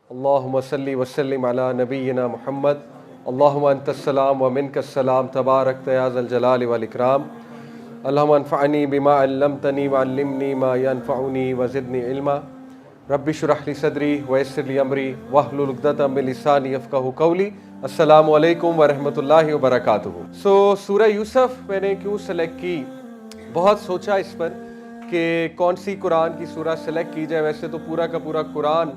اللہم صلی وسلم علی نبینا محمد اللہم انت السلام و منک السلام تبارک یا ذا الجلال والاکرام اللہم انفعنی بما علمتنی وعلمنی ما ینفعنی وزدنی علما رب اشرح لی صدری ویسر لی امری واحلل عقدۃ من لسانی یفقہوا قولی۔ السلام علیکم ورحمۃ اللہ وبرکاتہ۔ سورہ یوسف میں نے کیوں سلیکٹ کی، بہت سوچا اس پر کہ کون سی قرآن کی سورہ سلیکٹ کی جائے۔ ویسے تو پورا کا پورا قرآن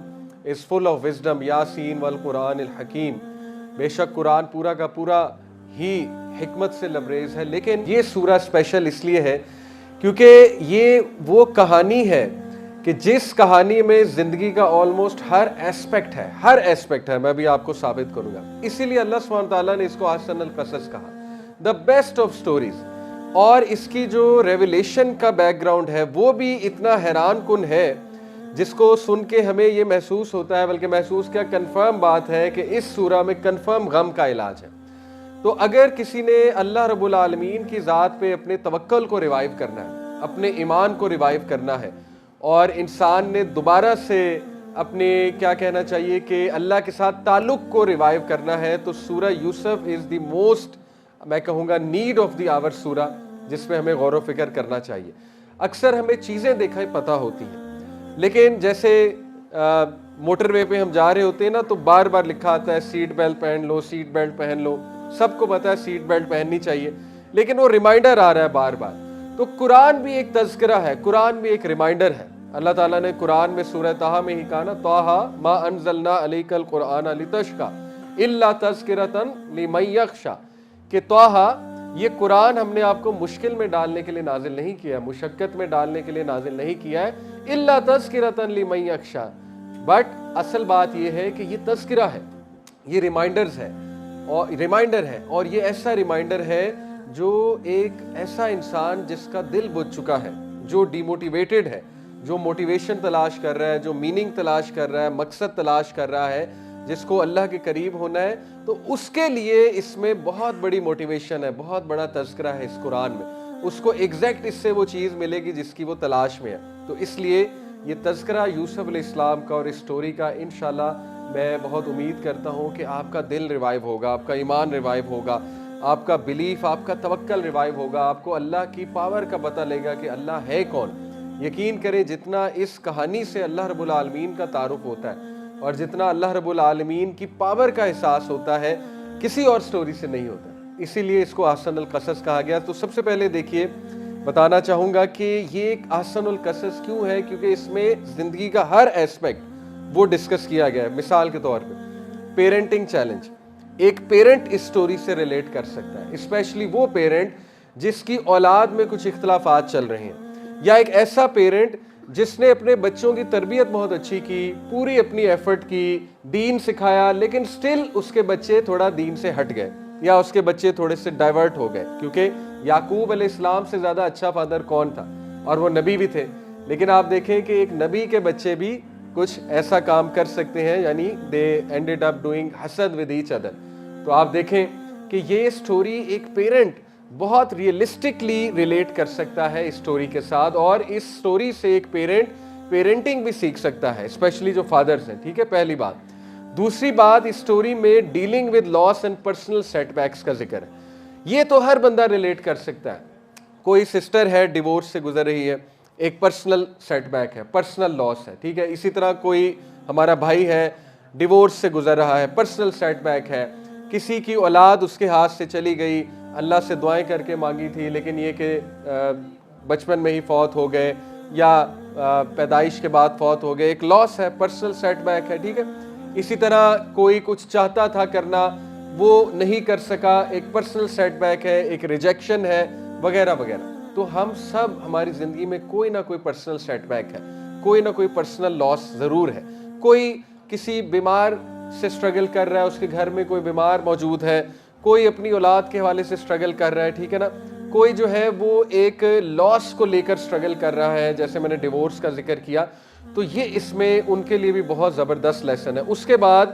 is full of wisdom، Yasin والقرآن الحکیم، بے شک قرآن پورا کا پورا ہی حکمت سے لبریز ہے، لیکن یہ سورہ اسپیشل اس لیے ہے کیونکہ یہ وہ کہانی ہے کہ جس کہانی میں زندگی کا آلموسٹ ہر ایسپیکٹ ہے، میں بھی آپ کو ثابت کروں گا۔ اسی لیے اللہ سبحانہ تعالیٰ نے اس کو احسن القصص کہا، دا بیسٹ آف سٹوریز، اور اس کی جو ریویلیشن کا بیک گراؤنڈ ہے وہ بھی اتنا حیران کن ہے جس کو سن کے ہمیں یہ محسوس ہوتا ہے، بلکہ محسوس کیا کنفرم بات ہے کہ اس سورہ میں کنفرم غم کا علاج ہے۔ تو اگر کسی نے اللہ رب العالمین کی ذات پہ اپنے توکل کو ریوائیو کرنا ہے، اپنے ایمان کو ریوائیو کرنا ہے، اور انسان نے دوبارہ سے اپنے کیا کہنا چاہیے کہ اللہ کے ساتھ تعلق کو ریوائیو کرنا ہے، تو سورہ یوسف از دی موسٹ، میں کہوں گا نیڈ آف دی آور سورہ، جس پہ ہمیں غور و فکر کرنا چاہیے۔ اکثر ہمیں چیزیں دیکھیں پتہ ہوتی ہیں، لیکن جیسے موٹر وے پہ ہم جا رہے ہوتے ہیں نا، تو بار بار لکھا آتا ہے سیٹ بیلٹ پہن لو، سیٹ بیلٹ پہن لو، سب کو پتہ ہے سیٹ بیلٹ پہننی چاہیے، لیکن وہ ریمائنڈر آ رہا ہے بار بار۔ تو قرآن بھی ایک تذکرہ ہے، قرآن بھی ایک ریمائنڈر ہے۔ اللہ تعالیٰ نے قرآن میں سورہ طٰہٰ میں ہی کہا نا، طٰہٰ ما انزلنا علیک القرآن لتشقی الا تذکرۃ لمن یخشی، کہ طٰہٰ یہ قرآن ہم نے آپ کو مشکل میں ڈالنے کے لیے نازل نہیں کیا ہے، مشقت میں ڈالنے کے لیے نازل نہیں کیا ہے، الا تذکرۃ لمن یخشی، بٹ اصل بات یہ ہے کہ یہ تذکرہ ہے، یہ ریمائنڈر ہے، اور یہ ایسا ریمائنڈر ہے جو ایک ایسا انسان جس کا دل بجھ چکا ہے، جو ڈی موٹیویٹڈ ہے، جو موٹیویشن تلاش کر رہا ہے، جو میننگ تلاش کر رہا ہے، مقصد تلاش کر رہا ہے، جس کو اللہ کے قریب ہونا ہے، تو اس کے لیے اس میں بہت بڑی موٹیویشن ہے، بہت بڑا تذکرہ ہے اس قرآن میں۔ اس کو ایگزیکٹ اس سے وہ چیز ملے گی جس کی وہ تلاش میں ہے۔ تو اس لیے یہ تذکرہ یوسف علیہ السلام کا اور اس سٹوری کا انشاءاللہ میں بہت امید کرتا ہوں کہ آپ کا دل ریوائیو ہوگا، آپ کا ایمان ریوائیو ہوگا، آپ کا بلیف، آپ کا توکل ریوائیو ہوگا، آپ کو اللہ کی پاور کا پتہ لگے گا کہ اللہ ہے کون۔ یقین کریں جتنا اس کہانی سے اللہ رب العالمین کا تعارف ہوتا ہے اور جتنا اللہ رب العالمین کی پاور کا احساس ہوتا ہے، کسی اور سٹوری سے نہیں ہوتا، اسی لیے اس کو احسن القصص کہا گیا۔ تو سب سے پہلے دیکھیے، بتانا چاہوں گا کہ یہ ایک احسن القصص کیوں ہے، کیونکہ اس میں زندگی کا ہر ایسپیکٹ وہ ڈسکس کیا گیا ہے۔ مثال کے طور پہ پیرنٹنگ چیلنج، ایک پیرنٹ اس سٹوری سے ریلیٹ کر سکتا ہے، اسپیشلی وہ پیرنٹ جس کی اولاد میں کچھ اختلافات چل رہے ہیں، یا ایک ایسا پیرنٹ جس نے اپنے بچوں کی تربیت بہت اچھی کی، پوری اپنی ایفرٹ کی، دین سکھایا، لیکن سٹل اس کے بچے تھوڑا دین سے ہٹ گئے، یا اس کے بچے تھوڑے سے ڈائیورٹ ہو گئے، کیونکہ یعقوب علیہ السلام سے زیادہ اچھا فادر کون تھا، اور وہ نبی بھی تھے، لیکن آپ دیکھیں کہ ایک نبی کے بچے بھی کچھ ایسا کام کر سکتے ہیں، یعنی they ended up doing حسد with each other۔ تو آپ دیکھیں کہ یہ سٹوری ایک پیرنٹ بہت ریئلسٹکلی ریلیٹ کر سکتا ہے اس سٹوری کے ساتھ، اور اس سٹوری سے ایک پیرنٹ پیرنٹنگ بھی سیکھ سکتا ہے، اسپیشلی جو فادرز ہیں، ٹھیک ہے، پہلی بات۔ دوسری بات، اس سٹوری میں dealing with loss and personal سیٹ بیکس کا ذکر ہے۔ یہ تو ہر بندہ ریلیٹ کر سکتا ہے۔ کوئی سسٹر ہے ڈیورس سے گزر رہی ہے، ایک پرسنل سیٹ بیک ہے، پرسنل لاس ہے، ٹھیک ہے۔ اسی طرح کوئی ہمارا بھائی ہے ڈیورس سے گزر رہا ہے، پرسنل سیٹ بیک ہے۔ کسی کی اولاد اس کے ہاتھ سے چلی گئی، اللہ سے دعائیں کر کے مانگی تھی، لیکن یہ کہ بچپن میں ہی فوت ہو گئے، یا پیدائش کے بعد فوت ہو گئے، ایک لاس ہے، پرسنل سیٹ بیک ہے، ٹھیک ہے۔ اسی طرح کوئی کچھ چاہتا تھا کرنا، وہ نہیں کر سکا، ایک پرسنل سیٹ بیک ہے، ایک ریجیکشن ہے، وغیرہ وغیرہ۔ تو ہم سب، ہماری زندگی میں کوئی نہ کوئی پرسنل سیٹ بیک ہے، کوئی نہ کوئی پرسنل لاس ضرور ہے۔ کوئی کسی بیمار سے سٹرگل کر رہا ہے، اس کے گھر میں کوئی بیمار موجود ہے، کوئی اپنی اولاد کے حوالے سے سٹرگل کر رہا ہے، ٹھیک ہے نا۔ کوئی جو ہے وہ ایک لاس کو لے کر سٹرگل کر رہا ہے، جیسے میں نے ڈیورس کا ذکر کیا، تو یہ اس میں ان کے لیے بھی بہت زبردست لیسن ہے۔ اس کے بعد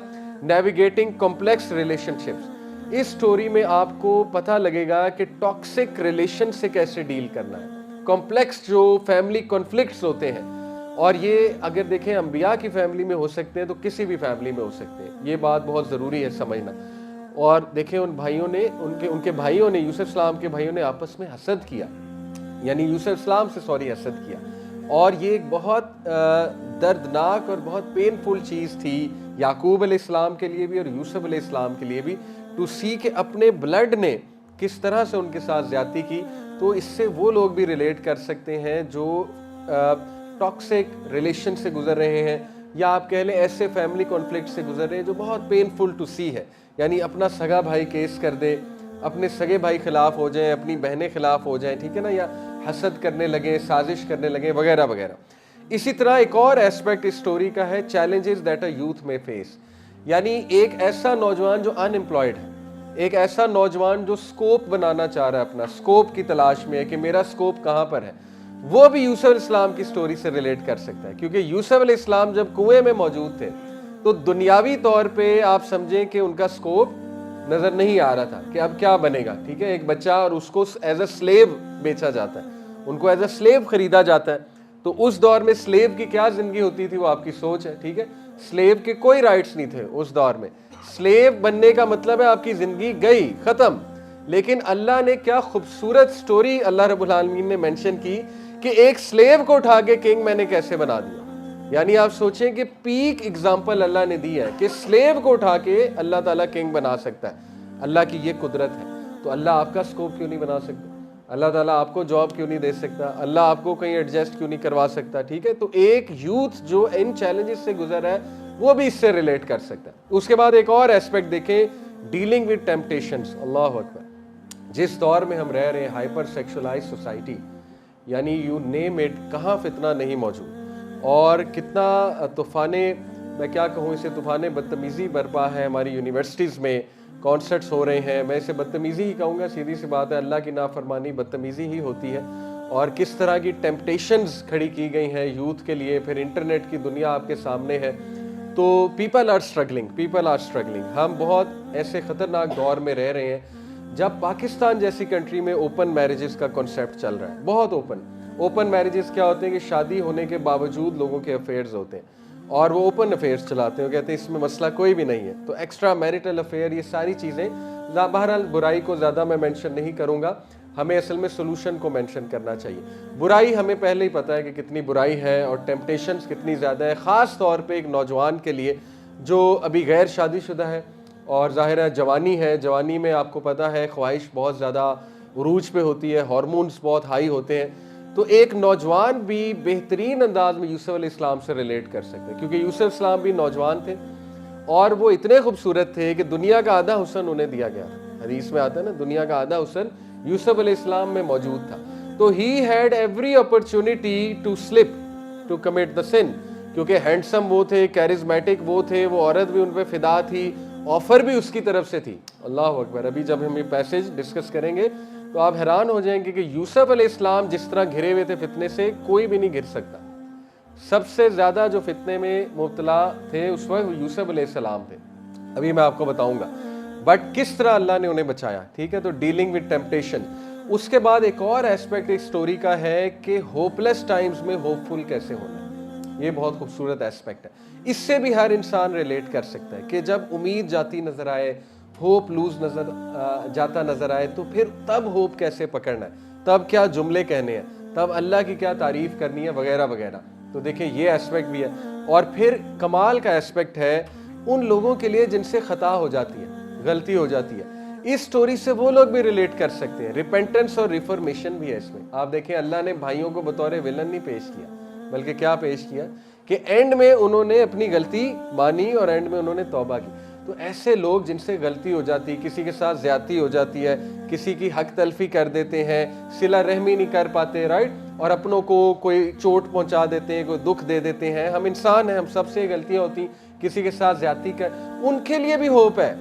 نیویگیٹنگ کمپلیکس ریلیشن شپس، اس سٹوری میں آپ کو پتہ لگے گا کہ ٹاکسک ریلیشن سے کیسے ڈیل کرنا ہے، کمپلیکس جو فیملی کنفلکٹس ہوتے ہیں، اور یہ اگر دیکھیں انبیاء کی فیملی میں ہو سکتے ہیں تو کسی بھی فیملی میں ہو سکتے ہیں، یہ بات بہت ضروری ہے سمجھنا۔ اور دیکھیں ان کے بھائیوں نے، یوسف السلام کے بھائیوں نے آپس میں حسد کیا، یعنی یوسف السلام سے حسد کیا، اور یہ ایک بہت دردناک اور بہت پینفل چیز تھی یعقوب علیہ السلام کے لیے بھی اور یوسف علیہ السلام کے لیے بھی، ٹو سی کہ اپنے بلڈ نے کس طرح سے ان کے ساتھ زیادتی کی۔ تو اس سے وہ لوگ بھی ریلیٹ کر سکتے ہیں جو ٹاکسک ریلیشن سے گزر رہے ہیں، یا آپ کہہ لیں ایسے فیملی کانفلکٹ سے گزر رہے ہیں جو بہت پینفل ٹو سی ہے، یعنی اپنا سگا بھائی کیس کر دے، اپنے سگے بھائی خلاف ہو جائیں، اپنی بہنیں خلاف ہو جائیں، ٹھیک ہے نا، یا حسد کرنے لگیں، سازش کرنے لگیں وغیرہ وغیرہ۔ اسی طرح ایک اور ایسپیکٹ اس سٹوری کا ہے چیلنجز دیٹ اے یوتھ میں فیس، یعنی ایک ایسا نوجوان جو ان امپلائڈ ہے، ایک ایسا نوجوان جو سکوپ بنانا چاہ رہا ہے، اپنا سکوپ کی تلاش میں ہے کہ میرا سکوپ کہاں پر ہے، وہ بھی یوسف علیہ السلام کی سٹوری سے ریلیٹ کر سکتا ہے، کیونکہ یوسف علیہ السلام جب کنویں میں موجود تھے تو دنیاوی طور پہ آپ سمجھیں کہ ان کا سکوپ نظر نہیں آ رہا تھا کہ اب کیا بنے گا، ٹھیک ہے، ایک بچہ اور اس کو ایز اے سلیو بیچا جاتا ہے، ان کو ایز اے سلیو خریدا جاتا ہے، تو اس دور میں سلیو کی کیا زندگی ہوتی تھی وہ آپ کی سوچ ہے، ٹھیک ہے، سلیو کے کوئی رائٹس نہیں تھے اس دور میں، سلیو بننے کا مطلب ہے آپ کی زندگی گئی، ختم۔ لیکن اللہ نے کیا خوبصورت سٹوری اللہ رب العالمین نے مینشن کی کہ ایک سلیو کو اٹھا کے کنگ میں نے کیسے بنا دیا، یعنی آپ سوچیں کہ پیک اگزامپل اللہ نے دی ہے کہ سلیو کو اٹھا کے اللہ تعالیٰ کنگ بنا سکتا ہے، اللہ کی یہ قدرت ہے۔ تو اللہ آپ کا سکوپ کیوں نہیں بنا سکتا؟ اللہ تعالیٰ آپ کو جاب کیوں نہیں دے سکتا؟ اللہ آپ کو کہیں ایڈجسٹ کیوں نہیں کروا سکتا؟ ٹھیک ہے، تو ایک یوتھ جو ان چیلنجز سے گزر ہے وہ بھی اس سے ریلیٹ کر سکتا ہے۔ اس کے بعد ایک اور ایسپیکٹ دیکھیں، ڈیلنگ ود ٹیمپٹیشنز، اللہ اکبر، جس دور میں ہم رہ رہے ہیں، ہائپر سیکشولائز سوسائٹی، یعنی یو نیم اٹ، کہاں فتنہ نہیں موجود، اور کتنا طوفانے، میں کیا کہوں اسے، طوفانے بدتمیزی برپا ہے ہماری یونیورسٹیز میں، کانسرٹس ہو رہے ہیں، میں اسے بدتمیزی ہی کہوں گا، سیدھی سی بات ہے، اللہ کی نافرمانی بدتمیزی ہی ہوتی ہے، اور کس طرح کی ٹیمپٹیشنز کھڑی کی گئی ہیں یوتھ کے لیے، پھر انٹرنیٹ کی دنیا آپ کے سامنے ہے، تو پیپل آر اسٹرگلنگ، ہم بہت ایسے خطرناک دور میں رہ رہے ہیں جب پاکستان جیسی کنٹری میں اوپن میرجز کا کنسیپٹ چل رہا ہے، بہت اوپن میرجز کیا ہوتے ہیں کہ شادی ہونے کے باوجود لوگوں کے افیئرز ہوتے ہیں اور وہ اوپن افیئرز چلاتے ہیں، کہتے ہیں اس میں مسئلہ کوئی بھی نہیں ہے، تو ایکسٹرا میرٹل افیئر، یہ ساری چیزیں، بہرحال برائی کو زیادہ میں مینشن نہیں کروں گا، ہمیں اصل میں سولوشن کو مینشن کرنا چاہیے۔ برائی ہمیں پہلے ہی پتہ ہے کہ کتنی برائی ہے اور ٹیمپٹیشنز کتنی زیادہ ہے، خاص طور پہ ایک نوجوان کے لیے جو ابھی غیر شادی شدہ ہے، اور ظاہر ہے جوانی ہے، جوانی میں آپ کو پتہ ہے خواہش بہت زیادہ عروج پہ ہوتی ہے، ہارمونز بہت ہائی ہوتے ہیں، تو ایک نوجوان بھی بہترین انداز میں یوسف علیہ السلام سے ریلیٹ کر سکتے ہیں، کیونکہ یوسف السلام بھی نوجوان تھے اور وہ اتنے خوبصورت تھے کہ دنیا کا آدھا حسن انہیں دیا گیا، حدیث میں آتا ہے نا، دنیا کا آدھا حسن یوسف علیہ السلام میں موجود تھا، تو he had every opportunity to slip to commit the sin, کیونکہ ہینڈسم وہ تھے، کیرزمیٹک وہ تھے، وہ عورت بھی ان پہ فدا تھی، آفر بھی اس کی طرف سے تھی، اللہ اکبر۔ ابھی جب ہم یہ پیسج ڈسکس کریں گے تو آپ حیران ہو جائیں گے کہ یوسف علیہ السلام جس طرح گھرے ہوئے تھے فتنے سے، کوئی بھی نہیں گر سکتا، سب سے زیادہ جو فتنے میں مبتلا تھے اس وقت یوسف علیہ السلام تھے، ابھی میں آپ کو بتاؤں گا، بٹ کس طرح اللہ نے انہیں بچایا، ٹھیک ہے، تو ڈیلنگ ود ٹیمپٹیشن۔ اس کے بعد ایک اور ایسپیکٹ ایک سٹوری کا ہے کہ ہوپلیس ٹائمز میں ہوپ فل کیسے ہونا ہے، یہ بہت خوبصورت ایسپیکٹ ہے، اس سے بھی ہر انسان ریلیٹ کر سکتا ہے کہ جب امید جاتی نظر آئے، ہوپ لوز جاتا نظر آئے، تو پھر تب ہوپ کیسے پکڑنا ہے، تب کیا جملے کہنے ہیں، تب اللہ کی کیا تعریف کرنی ہے وغیرہ وغیرہ، تو دیکھیں یہ ایسپیکٹ بھی ہے۔ اور پھر کمال کا ایسپیکٹ ہے ان لوگوں کے لیے جن سے خطا ہو جاتی ہے، غلطی ہو جاتی ہے، اس سٹوری سے وہ لوگ بھی ریلیٹ کر سکتے ہیں، ریپینٹنس اور ریفارمیشن بھی ہے اس میں۔ آپ دیکھیں اللہ نے بھائیوں کو بطور ویلن نہیں پیش کیا، بلکہ کیا پیش کیا کہ اینڈ میں انہوں نے اپنی غلطی مانی اور اینڈ میں انہوں نے توبہ کی۔ تو ایسے لوگ جن سے غلطی ہو جاتی، کسی کے ساتھ زیادتی ہو جاتی ہے، کسی کی حق تلفی کر دیتے ہیں، صلہ رحمی نہیں کر پاتے، رائٹ، اور اپنوں کو کوئی چوٹ پہنچا دیتے ہیں، کوئی دکھ دے دیتے ہیں، ہم انسان ہیں، ہم سب سے غلطیاں ہوتی، کسی کے ساتھ زیادتی کر، ان کے لیے بھی ہوپ ہے۔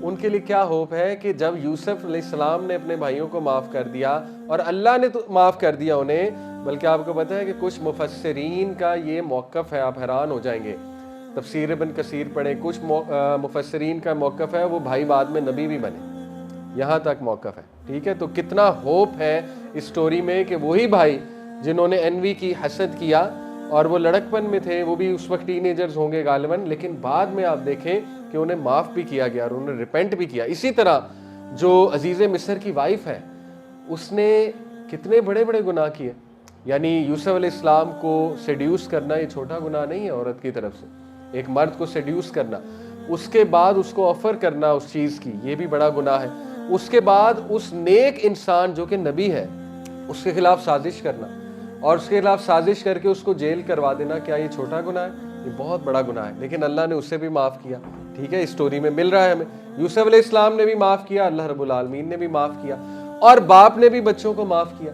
ان کے لیے کیا ہوپ ہے کہ جب یوسف علیہ السلام نے اپنے بھائیوں کو معاف کر دیا اور اللہ نے تو معاف کر دیا انہیں، بلکہ آپ کو پتہ ہے کہ کچھ مفسرین کا یہ موقف ہے، آپ حیران ہو جائیں گے، تفسیر ابن کثیر پڑھیں، کچھ مفسرین کا موقف ہے وہ بھائی بعد میں نبی بھی بنے، یہاں تک موقف ہے، ٹھیک ہے، تو کتنا ہوپ ہے اس سٹوری میں کہ وہی بھائی جنہوں نے انوی کی، حسد کیا، اور وہ لڑکپن میں تھے, وہ بھی اس وقت ٹین ایجرز ہوں گے غالباً, لیکن بعد میں آپ دیکھیں کہ انہیں معاف بھی کیا گیا اور انہوں نے ریپینٹ بھی کیا. اسی طرح جو عزیز مصر کی وائف ہے, اس نے کتنے بڑے بڑے گناہ کیے. یعنی یوسف علیہ السلام کو سیڈیوس کرنا یہ چھوٹا گناہ نہیں ہے عورت کی طرف سے, ایک مرد کو سیڈیوس کرنا, اس کے بعد اس کو آفر کرنا اس چیز کی, یہ بھی بڑا گناہ ہے. اس کے بعد اس نیک انسان جو کہ نبی ہے اس کے خلاف سازش کرنا اور اس کے خلاف سازش کر کے اس کو جیل کروا دینا, کیا یہ چھوٹا گناہ ہے؟ یہ بہت بڑا گناہ ہے. لیکن اللہ نے اسے بھی معاف کیا. ٹھیک ہے, اس سٹوری میں مل رہا ہے ہمیں یوسف علیہ السلام نے بھی معاف کیا, اللہ رب العالمین نے بھی معاف کیا, اور باپ نے بھی بچوں کو معاف کیا.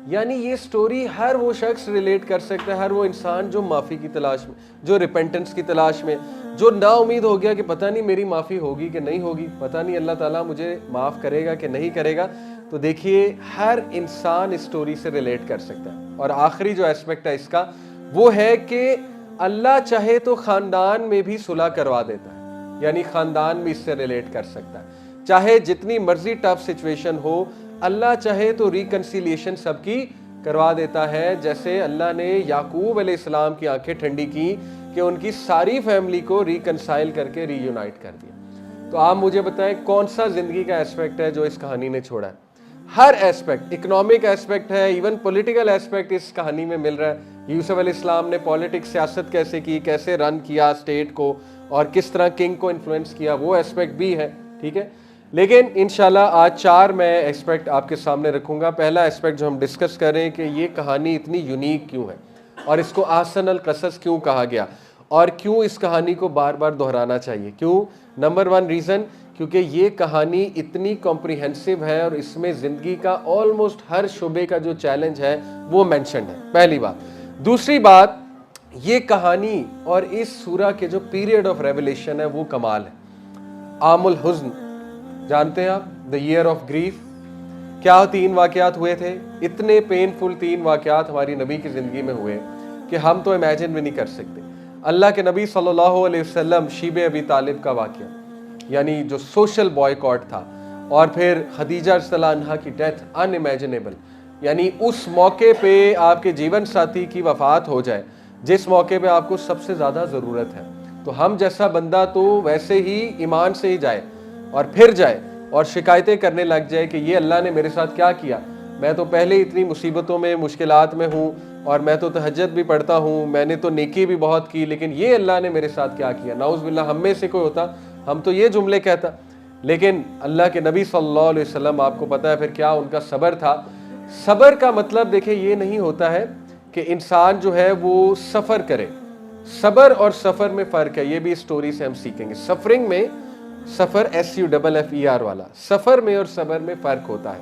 یعنی یہ سٹوری ہر وہ شخص ریلیٹ کر سکتا ہے, ہر وہ انسان جو معافی کی تلاش میں, جو ریپینٹنس کی تلاش میں, جو نا امید ہو گیا کہ پتہ نہیں میری معافی ہوگی کہ نہیں ہوگی, پتہ نہیں اللہ تعالیٰ مجھے معاف کرے گا کہ نہیں کرے گا. تو دیکھیے ہر انسان اس سٹوری سے ریلیٹ کر سکتا ہے. اور آخری جو ایسپیکٹ ہے اس کا وہ ہے کہ اللہ چاہے تو خاندان میں بھی صلح کروا دیتا ہے, یعنی خاندان بھی اس سے ریلیٹ کر سکتا ہے. چاہے جتنی مرضی ٹف سچویشن ہو, اللہ چاہے تو ریکنسیلیشن سب کی کروا دیتا ہے. جیسے اللہ نے یعقوب علیہ السلام کی آنکھیں ٹھنڈی کی کہ ان کی ساری فیملی کو ریکنسائل کر کے ری یونائٹ کر دیا. تو آپ مجھے بتائیں کون سا زندگی کا ایسپیکٹ ہے جو اس کہانی نے چھوڑا ہے؟ ہر ایسپیکٹ, اکنامک ایسپیکٹ ہے, ایون پولیٹیکل ایسپیکٹ اس کہانی میں مل رہا ہے. یوسف علیہ السلام نے پولیٹکس, سیاست کیسے کی, کیسے رن کیا اسٹیٹ کو, اور کس طرح کنگ کو انفلوئنس کیا, وہ ایسپیکٹ بھی ہے. ٹھیک ہے, لیکن انشاءاللہ آج 4 میں ایسپیکٹ آپ کے سامنے رکھوں گا. پہلا ایسپیکٹ جو ہم ڈسکس کریں کہ یہ کہانی اتنی یونیک کیوں ہے, اور اس کو احسن القصص کیوں کہا گیا, اور کیوں اس کہانی کو بار بار دہرانا چاہیے. کیوں؟ نمبر 1 ریزن, کیونکہ یہ کہانی اتنی کمپریہنسو ہے اور اس میں زندگی کا آلموسٹ ہر شعبے کا جو چیلنج ہے وہ مینشنڈ ہے. پہلی بات. دوسری بات, یہ کہانی اور اس سورہ کے جو پیریڈ آف ریویلیشن ہے وہ کمال ہے. عام الحزن جانتے ہیں آپ, دا ایئر آف گریف. کیا 3 واقعات ہوئے تھے, اتنے پینفل 3 واقعات ہماری نبی کی زندگی میں ہوئے کہ ہم تو امیجن بھی نہیں کر سکتے. اللہ کے نبی صلی اللہ علیہ وسلم شیب ابی طالب کا واقعہ, یعنی جو سوشل بوائیکاٹ تھا, اور پھر خدیجہ رضی اللہ عنہا کی ڈیتھ ان امیجنیبل, یعنی اس موقع پہ آپ کے جیون ساتھی کی وفات ہو جائے جس موقع پہ آپ کو سب سے زیادہ ضرورت ہے. تو ہم جیسا بندہ تو ویسے ہی ایمان سے ہی جائے اور پھر جائے اور شکایتیں کرنے لگ جائے کہ یہ اللہ نے میرے ساتھ کیا کیا, میں تو پہلے اتنی مصیبتوں میں, مشکلات میں ہوں, اور میں تو تہجد بھی پڑھتا ہوں, میں نے تو نیکی بھی بہت کی, لیکن یہ اللہ نے میرے ساتھ کیا کیا. نعوذ باللہ, ہم میں سے کوئی ہوتا ہم تو یہ جملے کہتا. لیکن اللہ کے نبی صلی اللہ علیہ وسلم, آپ کو پتہ ہے پھر کیا ان کا صبر تھا. صبر کا مطلب دیکھیں یہ نہیں ہوتا ہے کہ انسان جو ہے وہ سفر کرے. صبر اور سفر میں فرق ہے, یہ بھی اس سٹوری سے ہم سیکھیں گے. سفرنگ میں, سفر SUFFER والا, سفر میں اور صبر میں فرق ہوتا ہے.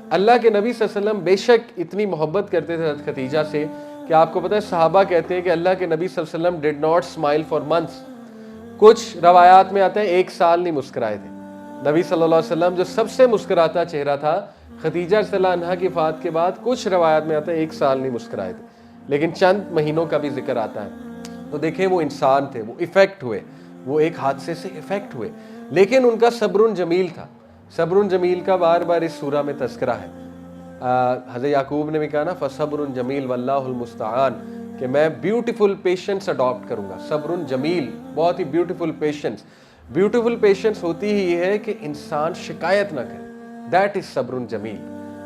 اللہ کے نبی صلی اللہ علیہ وسلم بے شک اتنی محبت کرتے تھے حضرت خدیجہ سے کہ آپ کو پتہ ہے صحابہ کہتے ہیں کہ اللہ کے نبی صلی اللہ علیہ وسلم did not smile for months. کچھ روایات میں آتا ہے 1 سال نہیں مسکرائے تھے. نبی صلی اللہ علیہ وسلم جو سب سے مسکراتا چہرہ تھا, خدیجہ رضی اللہ عنہا کی وفات کے بعد کچھ روایات میں آتا ہے 1 سال نہیں مسکرائے تھے, لیکن چند مہینوں کا بھی ذکر آتا ہے. تو دیکھیں وہ انسان تھے, وہ افیکٹ ہوئے, وہ ایک حادثے سے افیکٹ ہوئے, لیکن ان کا صبر جمیل تھا. صبر جمیل کا بار بار اس سورہ میں تذکرہ ہے. حضرت یعقوب نے بھی کہا نا فصبر جمیل واللہ المستعان, کہ میں بیوٹیفل پیشنس اڈاپٹ کروں گا. صبر جمیل, بہت ہی بیوٹیفل پیشنس. بیوٹیفل پیشنس ہوتی ہی یہ ہے کہ انسان شکایت نہ کرے, دیٹ از صبر جمیل,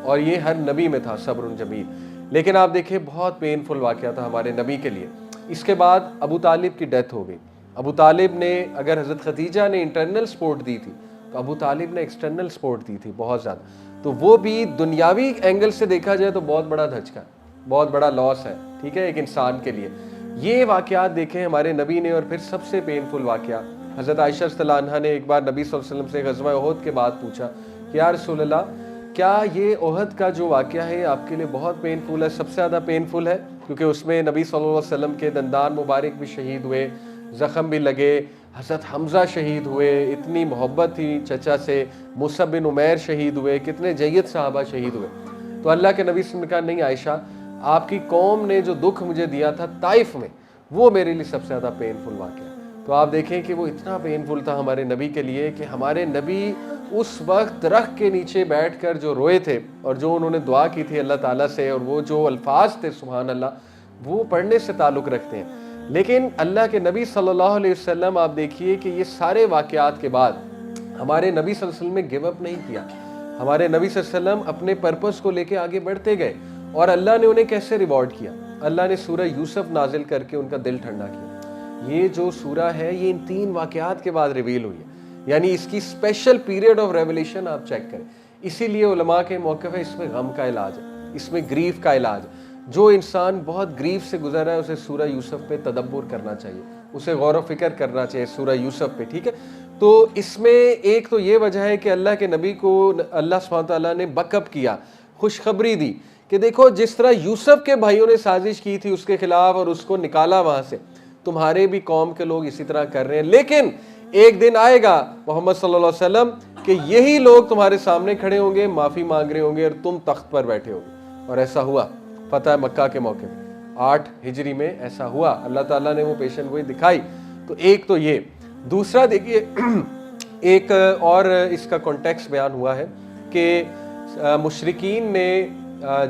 اور یہ ہر نبی میں تھا صبر جمیل. لیکن آپ دیکھیں بہت پینفل واقعہ تھا ہمارے نبی کے لیے. اس کے بعد ابو طالب کی ڈیتھ ہو گئی. ابو طالب نے, اگر حضرت خدیجہ نے انٹرنل سپورٹ دی تھی تو ابو طالب نے ایکسٹرنل سپورٹ دی تھی بہت زیادہ. تو وہ بھی دنیاوی اینگل سے دیکھا جائے تو بہت بڑا دھچکا, بہت بڑا لاس ہے, ٹھیک ہے, ایک انسان کے لیے. یہ واقعات دیکھیں ہمارے نبی نے. اور پھر سب سے پینفل واقعہ, حضرت عائشہ رضی اللہ عنہا نے ایک بار نبی صلی اللہ علیہ وسلم سے غزوہ احد کے بعد پوچھا کہ یا رسول اللہ, کیا یہ احد کا جو واقعہ ہے آپ کے لیے بہت پینفل ہے, سب سے زیادہ پینفل ہے, کیونکہ اس میں نبی صلی اللہ علیہ وسلم کے دندان مبارک بھی شہید ہوئے, زخم بھی لگے, حضرت حمزہ شہید ہوئے, اتنی محبت تھی چچا سے, مصعب بن عمیر شہید ہوئے, کتنے جید صحابہ شہید ہوئے. تو اللہ کے نبی صلی اللہ علیہ وسلم نے کہا نہیں عائشہ, آپ کی قوم نے جو دکھ مجھے دیا تھا طائف میں, وہ میرے لیے سب سے زیادہ پینفل واقعہ. تو آپ دیکھیں کہ وہ اتنا پینفل تھا ہمارے نبی کے لیے کہ ہمارے نبی اس وقت درخت کے نیچے بیٹھ کر جو روئے تھے, اور جو انہوں نے دعا کی تھی اللہ تعالیٰ سے, اور وہ جو الفاظ تھے سبحان اللہ, وہ پڑھنے سے تعلق رکھتے ہیں۔ لیکن اللہ کے نبی صلی اللہ علیہ وسلم آپ دیکھیے کہ یہ سارے واقعات کے بعد ہمارے نبی صلی اللہ علیہ وسلم نے گیو اپ نہیں کیا۔ ہمارے نبی صلی اللہ علیہ وسلم اپنے پرپس کو لے کے آگے بڑھتے گئے، اور اللہ نے انہیں کیسے ریوارڈ کیا؟ اللہ نے سورہ یوسف نازل کر کے ان کا دل ٹھنڈا کیا۔ یہ جو سورہ ہے یہ ان 3 واقعات کے بعد ریویل ہوئی ہے، یعنی اس کی اسپیشل پیریڈ آف ریولیشن آپ چیک کریں۔ اسی لیے علماء کے موقف ہے اس میں غم کا علاج ہے، اس میں گریف کا علاج ہے۔ جو انسان بہت گریف سے گزر رہا ہے اسے سورہ یوسف پہ تدبر کرنا چاہیے، اسے غور و فکر کرنا چاہیے سورہ یوسف پہ، ٹھیک ہے؟ تو اس میں ایک تو یہ وجہ ہے کہ اللہ کے نبی کو اللہ سبحانہ تعالیٰ نے بیک اپ کیا، خوشخبری دی کہ دیکھو جس طرح یوسف کے بھائیوں نے سازش کی تھی اس کے خلاف اور اس کو نکالا وہاں سے، تمہارے بھی قوم کے لوگ اسی طرح کر رہے ہیں، لیکن ایک دن آئے گا محمد صلی اللہ علیہ وسلم کہ یہی لوگ تمہارے سامنے کھڑے ہوں گے، معافی مانگ رہے ہوں گے اور تم تخت پر بیٹھے ہوگے۔ اور ایسا ہوا فتح مکہ کے موقع پہ 8 ہجری میں ایسا ہوا، اللہ تعالیٰ نے وہ پیشن گوئی دکھائی۔ تو ایک تو یہ، دوسرا دیکھیے ایک اور اس کا کانٹیکس بیان ہوا ہے کہ مشرکین نے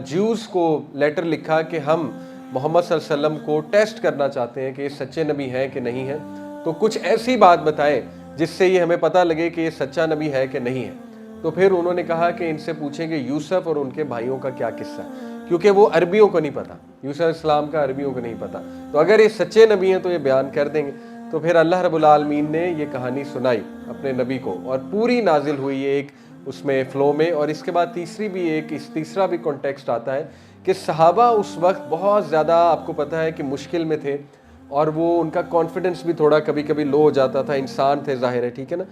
جیوز کو لیٹر لکھا کہ ہم محمد صلی اللہ علیہ وسلم کو ٹیسٹ کرنا چاہتے ہیں کہ یہ سچے نبی ہیں کہ نہیں ہیں، تو کچھ ایسی بات بتائیں جس سے یہ ہمیں پتہ لگے کہ یہ سچا نبی ہے کہ نہیں ہے۔ تو پھر انہوں نے کہا کہ ان سے پوچھیں گے یوسف اور ان کے بھائیوں کا کیا قصہ ہے، کیونکہ وہ عربیوں کو نہیں پتا، یوسف علیہ السلام کا عربیوں کو نہیں پتا، تو اگر یہ سچے نبی ہیں تو یہ بیان کر دیں گے۔ تو پھر اللہ رب العالمین نے یہ کہانی سنائی اپنے نبی کو اور پوری نازل ہوئی ایک اس میں فلو میں۔ اور اس کے بعد تیسرا بھی کانٹیکسٹ آتا ہے کہ صحابہ اس وقت بہت زیادہ آپ کو پتہ ہے کہ مشکل میں تھے، اور وہ ان کا کانفیڈنس بھی تھوڑا کبھی کبھی لو ہو جاتا تھا، انسان تھے ظاہر ہے، ٹھیک ہے نا؟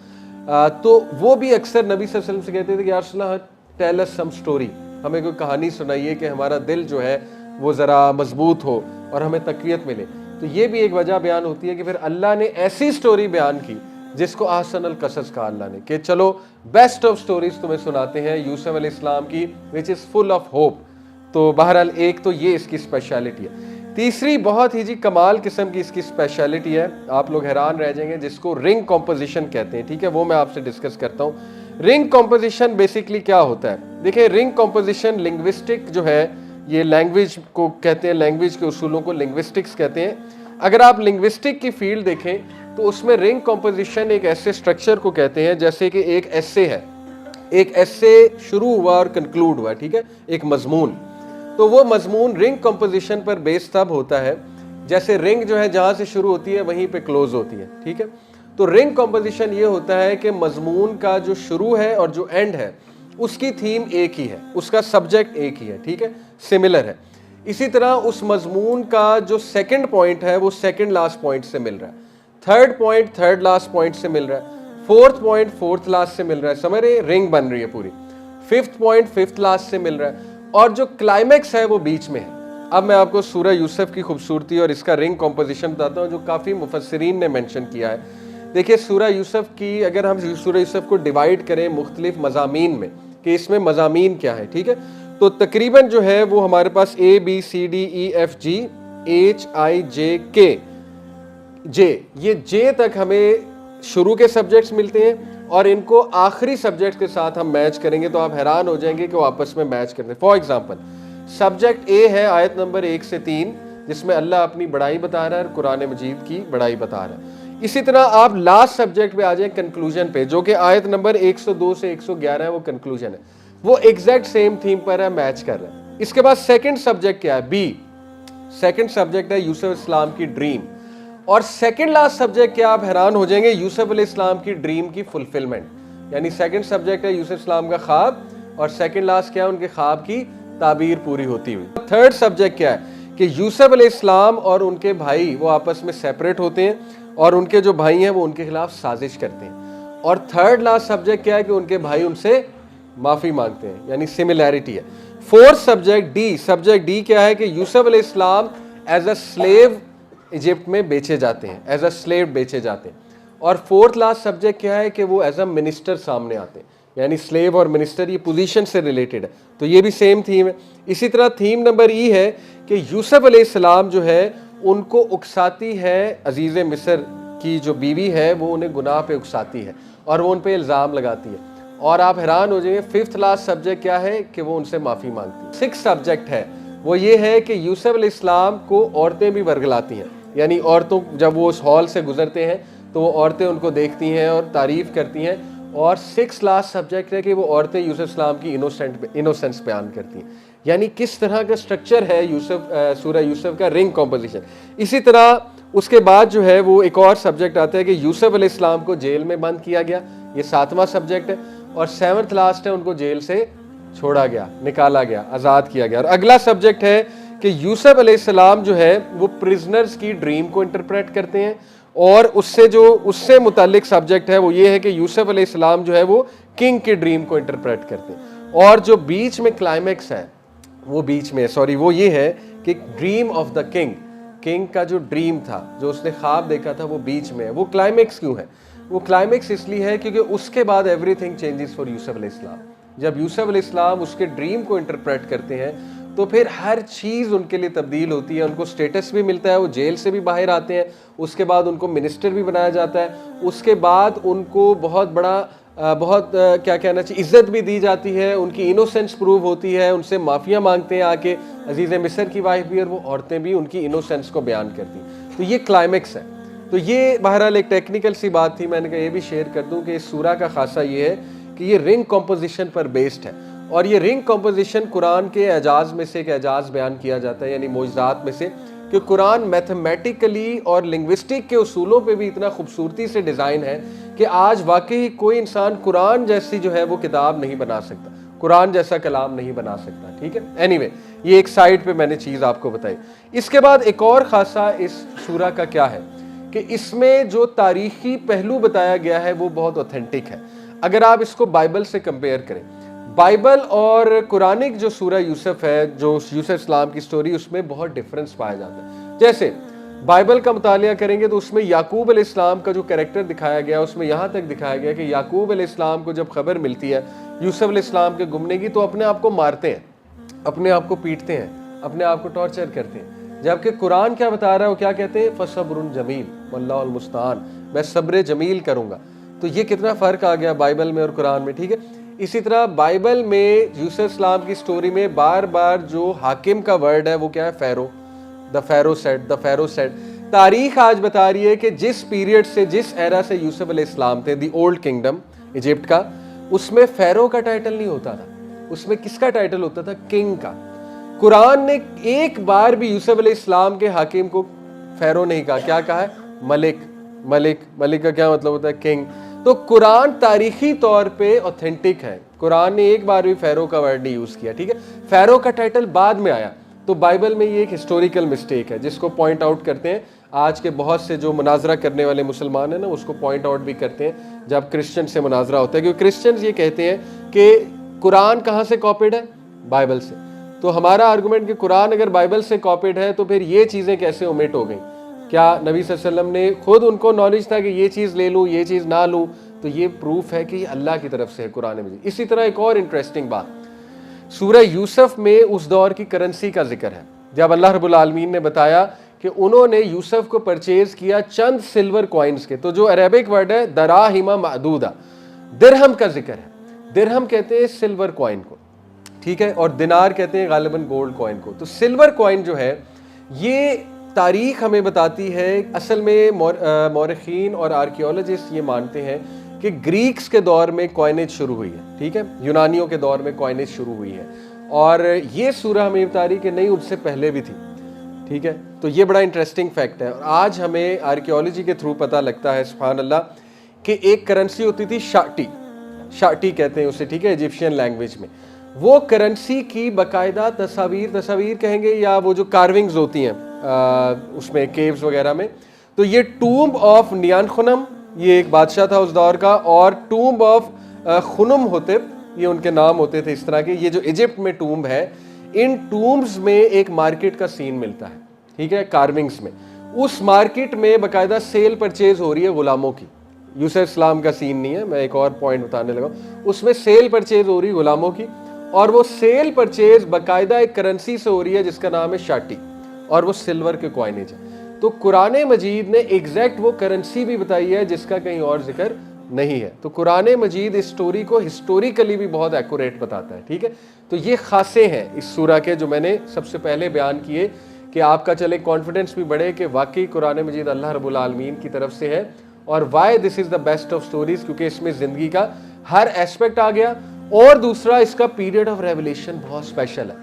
تو وہ بھی اکثر نبی صلی اللہ علیہ وسلم سے کہتے تھے کہ یا رسول اللہ ٹیل اس سم سٹوری، ہمیں کوئی کہانی سنائیے کہ ہمارا دل جو ہے وہ ذرا مضبوط ہو اور ہمیں تقویت ملے۔ تو یہ بھی ایک وجہ بیان ہوتی ہے کہ پھر اللہ نے ایسی سٹوری بیان کی جس کو احسن القصص کہا اللہ نے، کہ چلو بیسٹ آف سٹوریز تمہیں سناتے ہیں یوسف علیہ السلام کی which is full of hope۔ تو بہرحال ایک تو یہ اس کی اسپیشلٹی ہے۔ تیسری بہت ہی کمال قسم کی اس کی اسپیشلٹی ہے، آپ لوگ حیران رہ جائیں گے، جس کو رنگ کمپوزیشن کہتے ہیں، ٹھیک ہے؟ وہ میں آپ سے ڈسکس کرتا ہوں۔ رنگ کمپوزیشن بیسیکلی کیا ہوتا ہے؟ دیکھیں رنگ کمپوزیشن لنگوسٹک جو ہے، یہ لینگویج کو کہتے ہیں، لینگویج کے اصولوں کو لنگوسٹکس کہتے ہیں۔ اگر آپ لنگوسٹک کی فیلڈ دیکھیں تو اس میں رنگ کمپوزیشن ایک ایسے سٹرکچر کو کہتے ہیں جیسے کہ ایک ایسے ہے، ایک ایسے شروع ہوا اور کنکلوڈ ہوا، ٹھیک ہے؟ ایک مضمون، تو وہ مضمون رنگ کمپوزیشن پر بیس تب ہوتا ہے جیسے رنگ جو ہے جہاں سے شروع ہوتی ہے وہیں پہ کلوز ہوتی ہے، ٹھیک ہے؟ تو رنگ کمپوزیشن یہ ہوتا ہے کہ مضمون کا جو شروع ہے اور جو اینڈ ہے اس کی تھیم ایک ہی ہے، اس کا سبجیکٹ ایک ہی ہے، ٹھیک ہے؟ سملر ہے۔ اسی طرح اس مضمون کا جو سیکنڈ پوائنٹ ہے وہ سیکنڈ لاسٹ پوائنٹ سے مل رہا ہے، third point third last point سے مل رہا ہے، فورتھ پوائنٹ فورتھ لاسٹ سے مل رہا ہے، سمجھ رہے ہیں؟ رنگ بن رہی ہے پوری۔ ففتھ پوائنٹ ففتھ لاسٹ سے مل رہا ہے، اور جو کلائمیکس ہے وہ بیچ میں ہے۔ اب میں آپ کو سورہ یوسف کی خوبصورتی اور اس کا رنگ کمپوزیشن بتاتا ہوں جو کافی مفسرین نے مینشن کیا ہے۔ دیکھیے سورہ یوسف کی اگر ہم سورہ یوسف کو ڈیوائیڈ کریں مختلف مضامین میں کہ اس میں مضامین کیا ہے، ٹھیک ہے؟ تو تقریباً جو ہے وہ ہمارے پاس ABCDEFGHIJK یہ جے تک ہمیں شروع کے سبجیکٹس ملتے ہیں، اور ان کو آخری سبجیکٹ کے ساتھ ہم میچ کریں گے تو آپ حیران ہو جائیں گے کہ وہ آپس میں میچ کرتے ہیں۔ فار ایگزامپل سبجیکٹ اے ہے آیت نمبر 1 سے 3 جس میں اللہ اپنی بڑائی بتا رہا ہے اور قرآن مجید کی بڑائی بتا رہا ہے۔ اسی طرح آپ لاسٹ سبجیکٹ پہ آ جائیں کنکلوژن پہ، جو کہ آیت نمبر 102 سے 111 ہے، وہ کنکلوژن ہے، وہ ایگزیکٹ سیم تھیم پر ہے، میچ کر رہا ہے۔ اس کے بعد سیکنڈ سبجیکٹ کیا ہے؟ بی، سیکنڈ سبجیکٹ ہے یوسف السلام کی ڈریم، اور سیکنڈ لاسٹ سبجیکٹ کیا آپ حیران ہو جائیں گے، یوسف علیہ السلام کی ڈریم کی فلفلمنٹ، یعنی سیکنڈ سبجیکٹ ہے یوسف السلام کا خواب، اور سیکنڈ لاسٹ کیا ہے ان کے خواب کی تعبیر پوری ہوتی ہوئی۔ تھرڈ سبجیکٹ کیا ہے کہ یوسف علیہ السلام اور ان کے بھائی وہ آپس میں سیپریٹ ہوتے ہیں اور ان کے جو بھائی ہیں وہ ان کے خلاف سازش کرتے ہیں، اور تھرڈ لاسٹ سبجیکٹ کیا ہے کہ ان کے بھائی ان سے معافی مانگتے ہیں، یعنی سملیرٹی ہے۔ Fourth subject D, subject D کیا ہے کہ یوسف علیہ السلام ایز اے سلیو ایجپٹ میں بیچے جاتے ہیں، ایز اے سلیو بیچے جاتے ہیں، اور فورتھ لاسٹ سبجیکٹ کیا ہے کہ وہ ایز اے منسٹر سامنے آتے ہیں، یعنی سلیو اور منسٹر یہ پوزیشن سے ریلیٹڈ ہے، تو یہ بھی سیم تھیم ہے۔ اسی طرح تھیم نمبر ای ہے کہ یوسف علیہ السلام جو ہے ان کو اکساتی ہے، عزیز مصر کی جو بیوی ہے وہ انہیں گناہ پہ اکساتی ہے اور وہ ان پہ الزام لگاتی ہے، اور آپ حیران ہو جائیں گے ففتھ لاسٹ سبجیکٹ کیا ہے کہ وہ ان سے معافی مانگتی ہے۔ سکس سبجیکٹ ہے وہ یہ ہے کہ یوسف علیہ السلام کو عورتیں بھی ورگلاتی ہیں، یعنی عورتوں جب وہ اس ہال سے گزرتے ہیں تو وہ عورتیں ان کو دیکھتی ہیں اور تعریف کرتی ہیں، اور 6 لاسٹ سبجیکٹ ہے کہ وہ عورتیں یوسف السلام کی انوسنس بیان کرتی ہیں. یعنی کس طرح کا سٹرکچر ہے سورہ یوسف کا، رنگ کمپوزیشن. اسی طرح اس کے بعد جو ہے وہ ایک اور سبجیکٹ آتا ہے کہ یوسف علیہ السلام کو جیل میں بند کیا گیا، یہ 7واں سبجیکٹ ہے. اور 7th لاسٹ ہے ان کو جیل سے چھوڑا گیا، نکالا گیا، آزاد کیا گیا. اور اگلا سبجیکٹ ہے کہ یوسف علیہ السلام جو ہے وہ پرزنرز کی ڈریم کو انٹرپریٹ کرتے ہیں، اور اس سے متعلق سبجیکٹ ہے وہ یہ ہے کہ یوسف علیہ السلام جو ہے وہ کنگ کی ڈریم کو انٹرپریٹ کرتے ہیں. اور جو بیچ میں کلائمیکس ہے وہ یہ ہے کہ ڈریم آف دا کنگ کا جو ڈریم تھا، جو اس نے خواب دیکھا تھا، وہ بیچ میں ہے. وہ کلائمیکس کیوں ہے؟ وہ کلائمیکس اس لیے ہے کیونکہ اس کے بعد ایوری تھنگ چینجز فار یوسف علیہ السلام. جب یوسف علیہ السلام اس کے ڈریم کو انٹرپریٹ کرتے ہیں تو پھر ہر چیز ان کے لیے تبدیل ہوتی ہے. ان کو سٹیٹس بھی ملتا ہے، وہ جیل سے بھی باہر آتے ہیں، اس کے بعد ان کو منسٹر بھی بنایا جاتا ہے، اس کے بعد ان کو بہت عزت بھی دی جاتی ہے، ان کی انوسینس پروو ہوتی ہے، ان سے معافیاں مانگتے ہیں آ کے عزیز مصر کی وائف بھی، اور وہ عورتیں بھی ان کی انوسینس کو بیان کرتی ہیں. تو یہ کلائمیکس ہے. تو یہ بہرحال ایک ٹیکنیکل سی بات تھی، میں نے کہا یہ بھی شیئر کر دوں کہ اس سورہ کا خاصہ یہ ہے کہ یہ رنگ کمپوزیشن پر بیسڈ ہے. اور یہ رنگ کمپوزیشن قرآن کے اعجاز میں سے ایک اعجاز بیان کیا جاتا ہے، یعنی معجزات میں سے، کہ قرآن میتھمیٹیکلی اور لنگوسٹک کے اصولوں پہ بھی اتنا خوبصورتی سے ڈیزائن ہے کہ آج واقعی کوئی انسان قرآن جیسی جو ہے وہ کتاب نہیں بنا سکتا، قرآن جیسا کلام نہیں بنا سکتا. ٹھیک ہے، اینی یہ ایک سائڈ پہ میں نے چیز آپ کو بتائی. اس کے بعد ایک اور خاصہ اس سورہ کا کیا ہے کہ اس میں جو تاریخی پہلو بتایا گیا ہے وہ بہت اوتھینٹک ہے. اگر آپ اس کو بائبل سے کمپیئر کریں، بائبل اور قرآنک جو سورہ یوسف ہے، جو یوسف اسلام کی سٹوری، اس میں بہت ڈفرنس پایا جاتا ہے. جیسے بائبل کا مطالعہ کریں گے تو اس میں یعقوب علیہ السلام کا جو کریکٹر دکھایا گیا، اس میں یہاں تک دکھایا گیا کہ یعقوب علیہ السلام کو جب خبر ملتی ہے یوسف علیہ السلام کے گمنے کی، تو اپنے آپ کو مارتے ہیں، اپنے آپ کو پیٹتے ہیں، اپنے آپ کو ٹارچر کرتے ہیں. جبکہ قرآن کیا بتا رہا ہے، وہ کیا کہتے ہیں؟ فَصَبْرٌ جَمِيلٌ وَاللَّهُ الْمُسْتَعَانُ، میں صبر جمیل کروں گا. تو یہ کتنا فرق آ گیا بائبل میں اور قرآن میں. ٹھیک ہے، اسی طرح بائبل میں یوسف اسلام کی سٹوری میں بار بار جو حاکم کا ورڈ ہے وہ کیا ہے؟ فیرو. دا فیرو سیڈ. تاریخ آج بتا رہی ہے کہ جس پیریڈ سے، جس ایرا سے یوسف علیہ السلام تھے، دی اولڈ کنگڈم ایجپٹ کا، اس میں فیرو کا ٹائٹل نہیں ہوتا تھا، اس میں کس کا ٹائٹل ہوتا تھا؟ کنگ کا. قرآن نے ایک بار بھی یوسف علیہ السلام کے حاکم کو فیرو نہیں کہا. کیا کہا ہے؟ ملک کا کیا مطلب ہوتا ہے؟ کنگ. تو قرآن تاریخی طور پہ اوتھینٹک ہے. قرآن نے ایک بار بھی فیرو کا ورڈ نہیں یوز کیا. ٹھیک ہے، فیرو کا ٹائٹل بعد میں آیا. تو بائبل میں یہ ایک ہسٹوریکل مسٹیک ہے جس کو پوائنٹ آؤٹ کرتے ہیں آج کے بہت سے جو مناظرہ کرنے والے مسلمان ہیں نا، اس کو پوائنٹ آؤٹ بھی کرتے ہیں جب کرسچن سے مناظرہ ہوتا ہے، کیونکہ کرسچنز یہ کہتے ہیں کہ قرآن کہاں سے کاپیڈ ہے؟ بائبل سے. تو ہمارا آرگومنٹ کہ قرآن اگر بائبل سے کاپیڈ ہے تو پھر یہ چیزیں کیسے اومٹ ہو گئیں؟ کیا نبی صلی اللہ علیہ وسلم نے خود ان کو نالج تھا کہ یہ چیز لے لوں، یہ چیز نہ لوں؟ تو یہ پروف ہے کہ یہ اللہ کی طرف سے ہے قرآن مجید. اسی طرح ایک اور انٹرسٹنگ بات، سورہ یوسف میں اس دور کی کرنسی کا ذکر ہے. جب اللہ رب العالمین نے بتایا کہ انہوں نے یوسف کو پرچیز کیا چند سلور کوائنز کے، تو جو عربک ورڈ ہے دراہم معدودہ، درہم کا ذکر ہے. درہم کہتے ہیں سلور کوائن کو، ٹھیک ہے، اور دینار کہتے ہیں غالباً گولڈ کوائن کو. تو سلور کوائن جو ہے، یہ تاریخ ہمیں بتاتی ہے، اصل میں مورخین اور آرکیولوجسٹ یہ مانتے ہیں کہ گریکس کے دور میں کوائنیج شروع ہوئی ہے. ٹھیک ہے، یونانیوں کے دور میں کوائنیج شروع ہوئی ہے، اور یہ سورہ ہمیں بتا رہی کہ نہیں، ان سے پہلے بھی تھی. ٹھیک ہے، تو یہ بڑا انٹرسٹنگ فیکٹ ہے. اور آج ہمیں آرکیولوجی کے تھرو پتہ لگتا ہے، سبحان اللہ، کہ ایک کرنسی ہوتی تھی شاٹی کہتے ہیں اسے، ٹھیک ہے، ایجپشین لینگویج میں. وہ کرنسی کی باقاعدہ تصاویر کہیں گے، یا وہ جو کارونگز ہوتی ہیں اس میں کیوز وغیرہ میں. تو یہ ٹومب آف نیانخنم، یہ ایک بادشاہ تھا اس دور کا، اور ٹومب آف خنم ہوتے، یہ ان کے نام ہوتے تھے اس طرح کے. یہ جو ایجپٹ میں ٹومب ہے، ان ٹومبز میں ایک مارکیٹ کا سین ملتا ہے، ٹھیک ہے، کارونگز میں. اس مارکیٹ میں باقاعدہ سیل پرچیز ہو رہی ہے غلاموں کی. یوسف اسلام کا سین نہیں ہے، میں ایک اور پوائنٹ بتانے لگا. اس میں سیل پرچیز ہو رہی ہے غلاموں کی، اور وہ سیل پرچیز باقاعدہ ایک کرنسی سے ہو رہی ہے جس کا نام ہے شاٹی، اور وہ سلور کے کوائنیج ہے. تو قرآن مجید نے ایگزیکٹ وہ کرنسی بھی بتائی ہے جس کا کہیں اور ذکر نہیں ہے. تو قرآن مجید اس سٹوری کو ہسٹوریکلی بھی بہت ایکوریٹ بتاتا ہے. ٹھیک ہے, تو یہ خاصے ہیں اس سورہ کے جو میں نے سب سے پہلے بیان کیے, کہ آپ کا چلے کانفیڈنس بھی بڑھے کہ واقعی قرآن مجید اللہ رب العالمین کی طرف سے ہے. اور why this is the best of stories, کیونکہ اس میں زندگی کا ہر ایسپیکٹ آ گیا. اور دوسرا اس کا پیریڈ آف ریولیشن بہت اسپیشل ہے.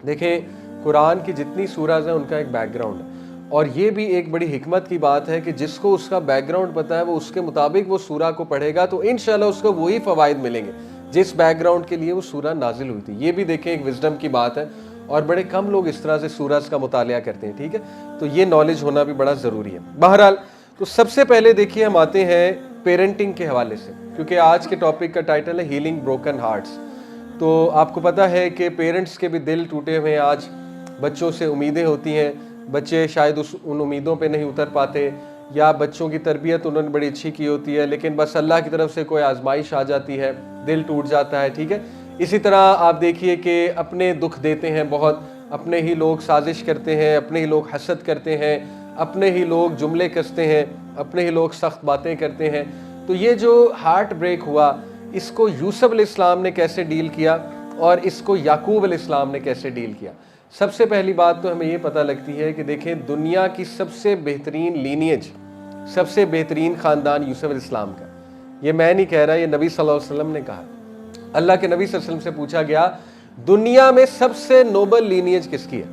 دیکھیں قرآن کی جتنی سورہز ہیں ان کا ایک بیک گراؤنڈ ہے, اور یہ بھی ایک بڑی حکمت کی بات ہے کہ جس کو اس کا بیک گراؤنڈ پتہ ہے وہ اس کے مطابق وہ سورہ کو پڑھے گا تو انشاءاللہ اس کو وہی فوائد ملیں گے جس بیک گراؤنڈ کے لیے وہ سورہ نازل ہوئی تھی. یہ بھی دیکھیں ایک وزڈم کی بات ہے, اور بڑے کم لوگ اس طرح سے سورہز کا مطالعہ کرتے ہیں. ٹھیک ہے, تو یہ نالج ہونا بھی بڑا ضروری ہے. بہرحال تو سب سے پہلے دیکھیے ہم آتے ہیں پیرنٹنگ کے حوالے سے, کیونکہ آج کے ٹاپک کا ٹائٹل ہے ہیلنگ بروکن ہارٹس. تو آپ کو پتہ ہے کہ پیرنٹس کے بھی دل ٹوٹے ہوئے ہیں. آج بچوں سے امیدیں ہوتی ہیں, بچے شاید ان امیدوں پہ نہیں اتر پاتے, یا بچوں کی تربیت انہوں نے بڑی اچھی کی ہوتی ہے لیکن بس اللہ کی طرف سے کوئی آزمائش آ جاتی ہے, دل ٹوٹ جاتا ہے. ٹھیک ہے, اسی طرح آپ دیکھیے کہ اپنے دکھ دیتے ہیں بہت, اپنے ہی لوگ سازش کرتے ہیں, اپنے ہی لوگ حسد کرتے ہیں, اپنے ہی لوگ جملے کستے ہیں, اپنے ہی لوگ سخت باتیں کرتے ہیں. تو یہ جو ہارٹ بریک ہوا اس کو یوسف علیہ السلام نے کیسے ڈیل کیا اور اس کو یعقوب علیہ السلام نے کیسے ڈیل کیا. سب سے پہلی بات تو ہمیں یہ پتہ لگتی ہے کہ دیکھیں دنیا کی سب سے بہترین لینیج, سب سے بہترین خاندان یوسف علیہ السلام کا. یہ میں نہیں کہہ رہا, یہ نبی صلی اللہ علیہ وسلم نے کہا. اللہ کے نبی صلی اللہ علیہ وسلم سے پوچھا گیا دنیا میں سب سے نوبل لینیج کس کی ہے,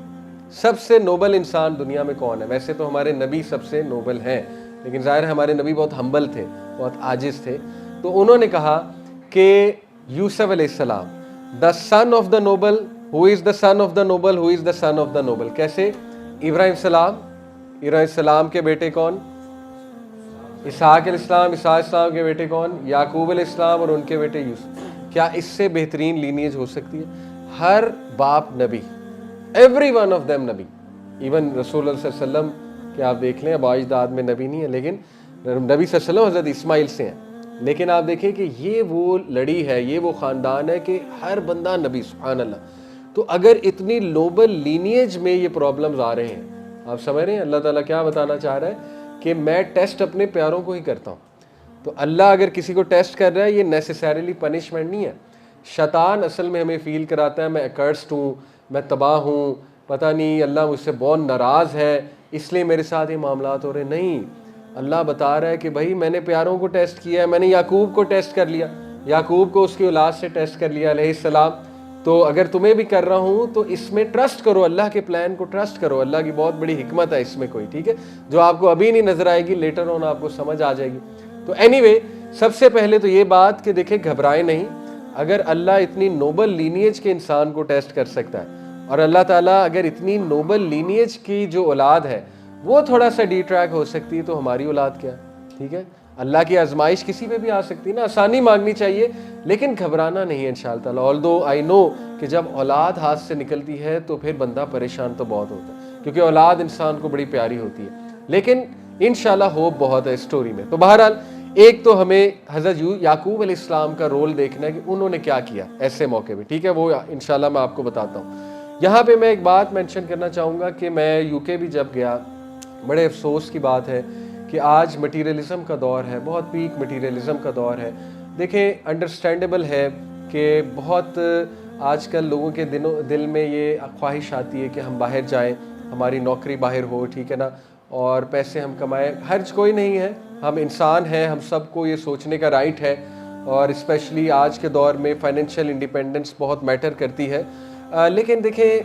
سب سے نوبل انسان دنیا میں کون ہے. ویسے تو ہمارے نبی سب سے نوبل ہیں, لیکن ظاہر ہے ہمارے نبی بہت ہمبل تھے, بہت عاجز تھے. تو انہوں نے کہا کہ یوسف علیہ السلام, the son of the noble, who is the son of the noble, who is the son of the noble. کیسے؟ ابراہیم السلام کے بیٹے کون؟ اسحاق علیہ السلام, اسحاق السلام کے بیٹے کون؟ یعقوب علیہ السلام, اور ان کے بیٹے یوسف. کیا اس سے بہترین لینیج ہو سکتی ہے؟ ہر باپ نبی, ایوری ون آف دیم نبی. ایون رسول اللہ صلی اللہ علیہ وسلم کہ آپ دیکھ لیں اب اجداد میں نبی نہیں ہے, لیکن نبی صلی اللہ علیہ وسلم حضرت اسماعیل سے ہیں. لیکن آپ دیکھیں کہ یہ وہ لڑی ہے, یہ وہ خاندان ہے کہ ہر بندہ نبی. سبحان اللہ. تو اگر اتنی نوبل لینیج میں یہ پرابلمز آ رہے ہیں, آپ سمجھ رہے ہیں اللہ تعالیٰ کیا بتانا چاہ رہا ہے کہ میں ٹیسٹ اپنے پیاروں کو ہی کرتا ہوں. تو اللہ اگر کسی کو ٹیسٹ کر رہا ہے یہ نیسیسریلی پنشمنٹ نہیں ہے. شیطان اصل میں ہمیں فیل کراتا ہے میں اکرسڈ ہوں, میں تباہ ہوں, پتہ نہیں اللہ مجھ سے بہت ناراض ہے اس لیے میرے ساتھ یہ معاملات ہو رہے. نہیں, اللہ بتا رہا ہے کہ بھائی میں نے پیاروں کو ٹیسٹ کیا ہے, میں نے یعقوب کو ٹیسٹ کر لیا, یعقوب کو اس کی اولاد سے ٹیسٹ کر لیا علیہ السلام. تو اگر تمہیں بھی کر رہا ہوں تو اس میں ٹرسٹ کرو, اللہ کے پلان کو ٹرسٹ کرو, اللہ کی بہت بڑی حکمت ہے اس میں کوئی. ٹھیک ہے, جو آپ کو ابھی نہیں نظر آئے گی لیٹر آن آپ کو سمجھ آ جائے گی. تو اینی وے سب سے پہلے تو یہ بات کہ دیکھیں گھبرائیں نہیں. اگر اللہ اتنی نوبل لینیج کے انسان کو ٹیسٹ کر سکتا ہے, اور اللہ تعالیٰ اگر اتنی نوبل لینیج کی جو اولاد ہے وہ تھوڑا سا ڈی ٹریک ہو سکتی ہے, تو ہماری اولاد کیا. ٹھیک ہے, اللہ کی آزمائش کسی پہ بھی آ سکتی ہے نا, آسانی مانگنی چاہیے لیکن گھبرانا نہیں ہے انشاءاللہ تعالیٰ. آلدو آئی نو کہ جب اولاد ہاتھ سے نکلتی ہے تو پھر بندہ پریشان تو بہت ہوتا ہے, کیونکہ اولاد انسان کو بڑی پیاری ہوتی ہے, لیکن انشاءاللہ ہوپ بہت ہے اسٹوری میں. تو بہرحال ایک تو ہمیں حضرت یعقوب علیہ السلام کا رول دیکھنا ہے کہ انہوں نے کیا کیا ایسے موقع پہ. ٹھیک ہے, وہ انشاءاللہ میں آپ کو بتاتا ہوں. یہاں پہ میں ایک بات مینشن کرنا چاہوں گا کہ میں یو کے بھی جب گیا, بڑے افسوس کی بات ہے کہ آج مٹیریلزم کا دور ہے, بہت پیک مٹیریلزم کا دور ہے. دیکھیں انڈرسٹینڈیبل ہے کہ بہت آج کل لوگوں کے دل میں یہ خواہش آتی ہے کہ ہم باہر جائیں, ہماری نوکری باہر ہو, ٹھیک ہے نا, اور پیسے ہم کمائیں. حرج کوئی نہیں ہے, ہم انسان ہیں, ہم سب کو یہ سوچنے کا رائٹ ہے, اور اسپیشلی آج کے دور میں فائنینشیل انڈیپینڈنس بہت میٹر کرتی ہے. لیکن دیکھیں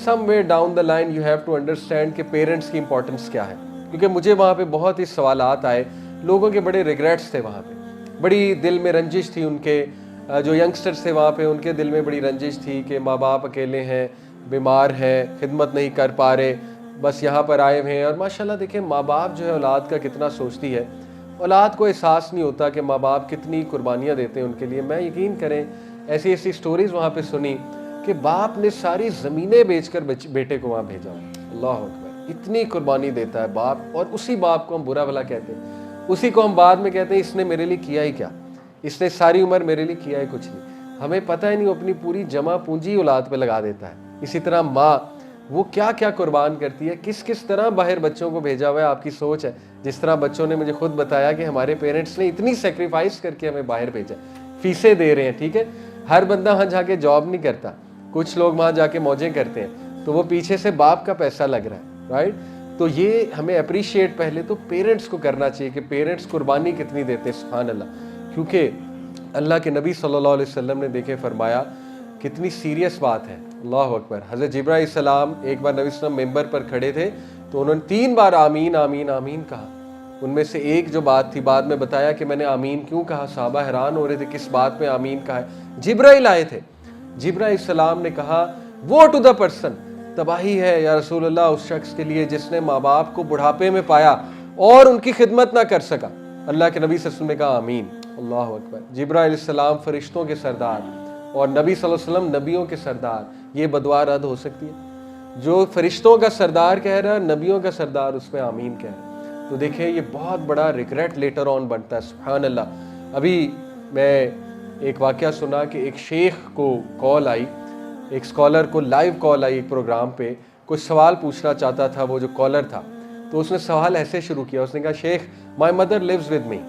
some way down the line you have to understand کہ پیرنٹس کی امپورٹنس کیا ہے. کیونکہ مجھے وہاں پہ بہت ہی سوالات آئے, لوگوں کے بڑے ریگریٹس تھے وہاں پہ, بڑی دل میں رنجش تھی ان کے, جو ینگسٹرز تھے وہاں پہ ان کے دل میں بڑی رنجش تھی کہ ماں باپ اکیلے ہیں, بیمار ہیں, خدمت نہیں کر پا رہے, بس یہاں پر آئے ہوئے ہیں. اور ماشاءاللہ دیکھیں ماں باپ جو ہے اولاد کا کتنا سوچتی ہے, اولاد کو احساس نہیں ہوتا کہ ماں باپ کتنی قربانیاں دیتے ہیں ان کے لیے. میں یقین کریں ایسی ایسی سٹوریز وہاں پہ سنی کہ باپ نے ساری زمینیں بیچ کر بیٹے کو وہاں بھیجا. اللہ اکبر, اتنی قربانی دیتا ہے باپ, اور اسی باپ کو ہم برا بھلا کہتے ہیں, اسی کو ہم بعد میں کہتے ہیں اس نے میرے لیے کیا ہی کیا, اس نے ساری عمر میرے لیے کیا ہی کچھ نہیں. ہمیں پتہ ہی نہیں, وہ اپنی پوری جمع پونجی اولاد پہ لگا دیتا ہے. اسی طرح ماں وہ کیا کیا قربان کرتی ہے, کس کس طرح باہر بچوں کو بھیجا ہوا ہے. آپ کی سوچ ہے, جس طرح بچوں نے مجھے خود بتایا کہ ہمارے پیرنٹس نے اتنی سیکریفائس کر کے ہمیں باہر بھیجا, فیسیں دے رہے ہیں, ٹھیک ہے. ہر بندہ وہاں جا کے جاب نہیں کرتا, کچھ لوگ وہاں جا کے موجیں کرتے ہیں, تو وہ پیچھے سے باپ کا پیسہ لگ رہا ہے, رائٹ. تو یہ ہمیں اپریشیٹ پہلے تو پیرنٹس کو کرنا چاہیے کہ پیرنٹس قربانی کتنی دیتے ہیں, سبحان اللہ. کیونکہ اللہ کے نبی صلی اللہ علیہ وسلم نے دیکھے فرمایا کتنی سیریس بات ہے, اللہ اکبر. حضرت جبرائیل علیہ السلام ایک بار نبی صلی اللہ علیہ وسلم ممبر پر کھڑے تھے, تو انہوں نے 3 بار آمین آمین آمین کہا. ان میں سے ایک جو بات تھی, بعد میں بتایا کہ میں نے آمین کیوں کہا, صحابہ حیران ہو رہے تھے کس بات میں آمین کہا ہے. جبرائیل آئے تھے, جبرائیل علیہ السلام نے کہا وہ ٹو دا پرسن, تباہی ہے یا رسول اللہ اس شخص کے لیے جس نے ماں باپ کو بڑھاپے میں پایا اور ان کی خدمت نہ کر سکا. اللہ کے نبی صلی اللہ علیہ وسلم نے کہا آمین. اللہ اکبر. جبرائیل علیہ السلام فرشتوں کے سردار اور نبی صلی اللہ علیہ وسلم نبیوں کے سردار, یہ بدعا رد ہو سکتی ہے؟ جو فرشتوں کا سردار کہہ رہا ہے, نبیوں کا سردار اس پہ آمین کہہ رہا ہے. تو دیکھیں یہ بہت بڑا ریگریٹ لیٹر آن بنتا ہے, سبحان اللہ. ابھی میں ایک واقعہ سنا کہ ایک شیخ کو کال آئی, ایک اسکالر کو لائیو کال آئی ایک پروگرام پہ, کچھ سوال پوچھنا چاہتا تھا وہ جو کالر تھا. تو اس نے سوال ایسے شروع کیا, اس نے کہا شیخ my mother lives with me.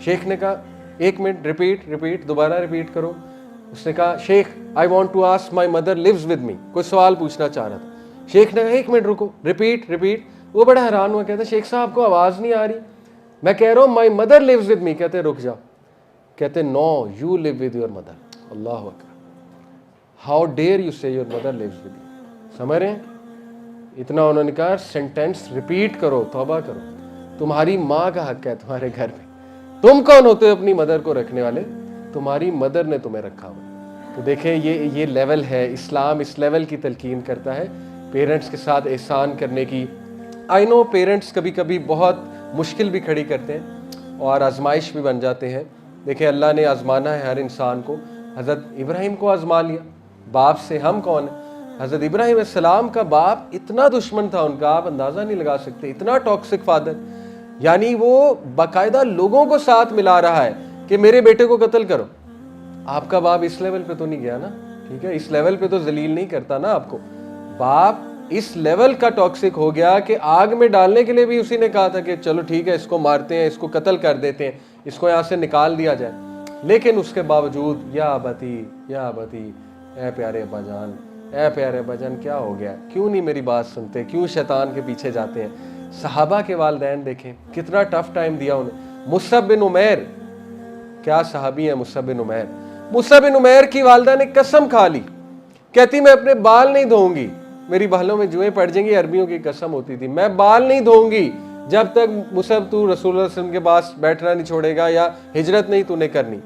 شیخ نے کہا 1 منٹ, ریپیٹ, دوبارہ ریپیٹ کرو. اس نے کہا شیخ I want to ask my mother lives with me, کوئی سوال پوچھنا چاہ رہا تھا. شیخ نے کہا 1 منٹ رکو, ریپیٹ. وہ بڑا حیران ہوا, کہتا شیخ صاحب کو آواز نہیں آ رہی, میں کہہ رہا ہوں my mother lives with me. کہتے رک جاؤ, کہتے no you live with your mother. اللہ اکبر. How dare you say your mother lives with you. سمجھ رہے ہیں اتنا؟ انہوں نے کہا سینٹینس ریپیٹ کرو, توبہ کرو, تمہاری ماں کا حق ہے تمہارے گھر میں. تم کون ہوتے ہو اپنی مدر کو رکھنے والے؟ تمہاری مدر نے تمہیں رکھا ہوا. تو دیکھیں یہ لیول ہے, اسلام اس لیول کی تلقین کرتا ہے پیرنٹس کے ساتھ احسان کرنے کی. آئی نو پیرنٹس کبھی کبھی بہت مشکل بھی کھڑی کرتے ہیں اور آزمائش بھی بن جاتے ہیں. دیکھیں اللہ نے آزمانا ہے ہر انسان کو. حضرت ابراہیم کو آزما لیا, باپ سے ہم کون ہیں؟ حضرت ابراہیم علیہ السلام کا باپ اتنا دشمن تھا ان کا, آپ اندازہ نہیں لگا سکتے, اتنا ٹاکسک فادر. یعنی وہ باقاعدہ لوگوں کو ساتھ ملا رہا ہے کہ میرے بیٹے کو قتل کرو. آپ کا باپ اس لیول پہ تو نہیں گیا نا, ٹھیک ہے, اس لیول پہ تو ذلیل نہیں کرتا نا آپ کو. باپ اس لیول کا ٹاکسک ہو گیا کہ آگ میں ڈالنے کے لیے بھی اسی نے کہا تھا کہ چلو ٹھیک ہے اس کو مارتے ہیں, اس کو قتل کر دیتے ہیں, اس کو یہاں سے نکال دیا جائے. لیکن اس کے باوجود یا ابتی, اے پیارے ابا جان, اے پیارے ابا جان کیا ہو گیا, کیوں نہیں میری بات سنتے, کیوں شیطان کے پیچھے جاتے ہیں. صحابہ کے والدین دیکھیں کتنا ٹف ٹائم دیا انہیں. مصعب بن عمیر, کیا صحابی ہیں مصعب بن عمیر. مصعب بن عمیر کی والدہ نے قسم کھا لی, کہتی میں اپنے بال نہیں دھوؤں گی, میری بالوں میں جوئیں پڑ جائیں گی. عربیوں کی قسم ہوتی تھی, میں بال نہیں دھوؤں گی جب تک مصعب تو رسول اللہ صلی اللہ علیہ وسلم کے پاس بیٹھنا نہیں چھوڑے گا یا ہجرت نہیں تو نے کرنی.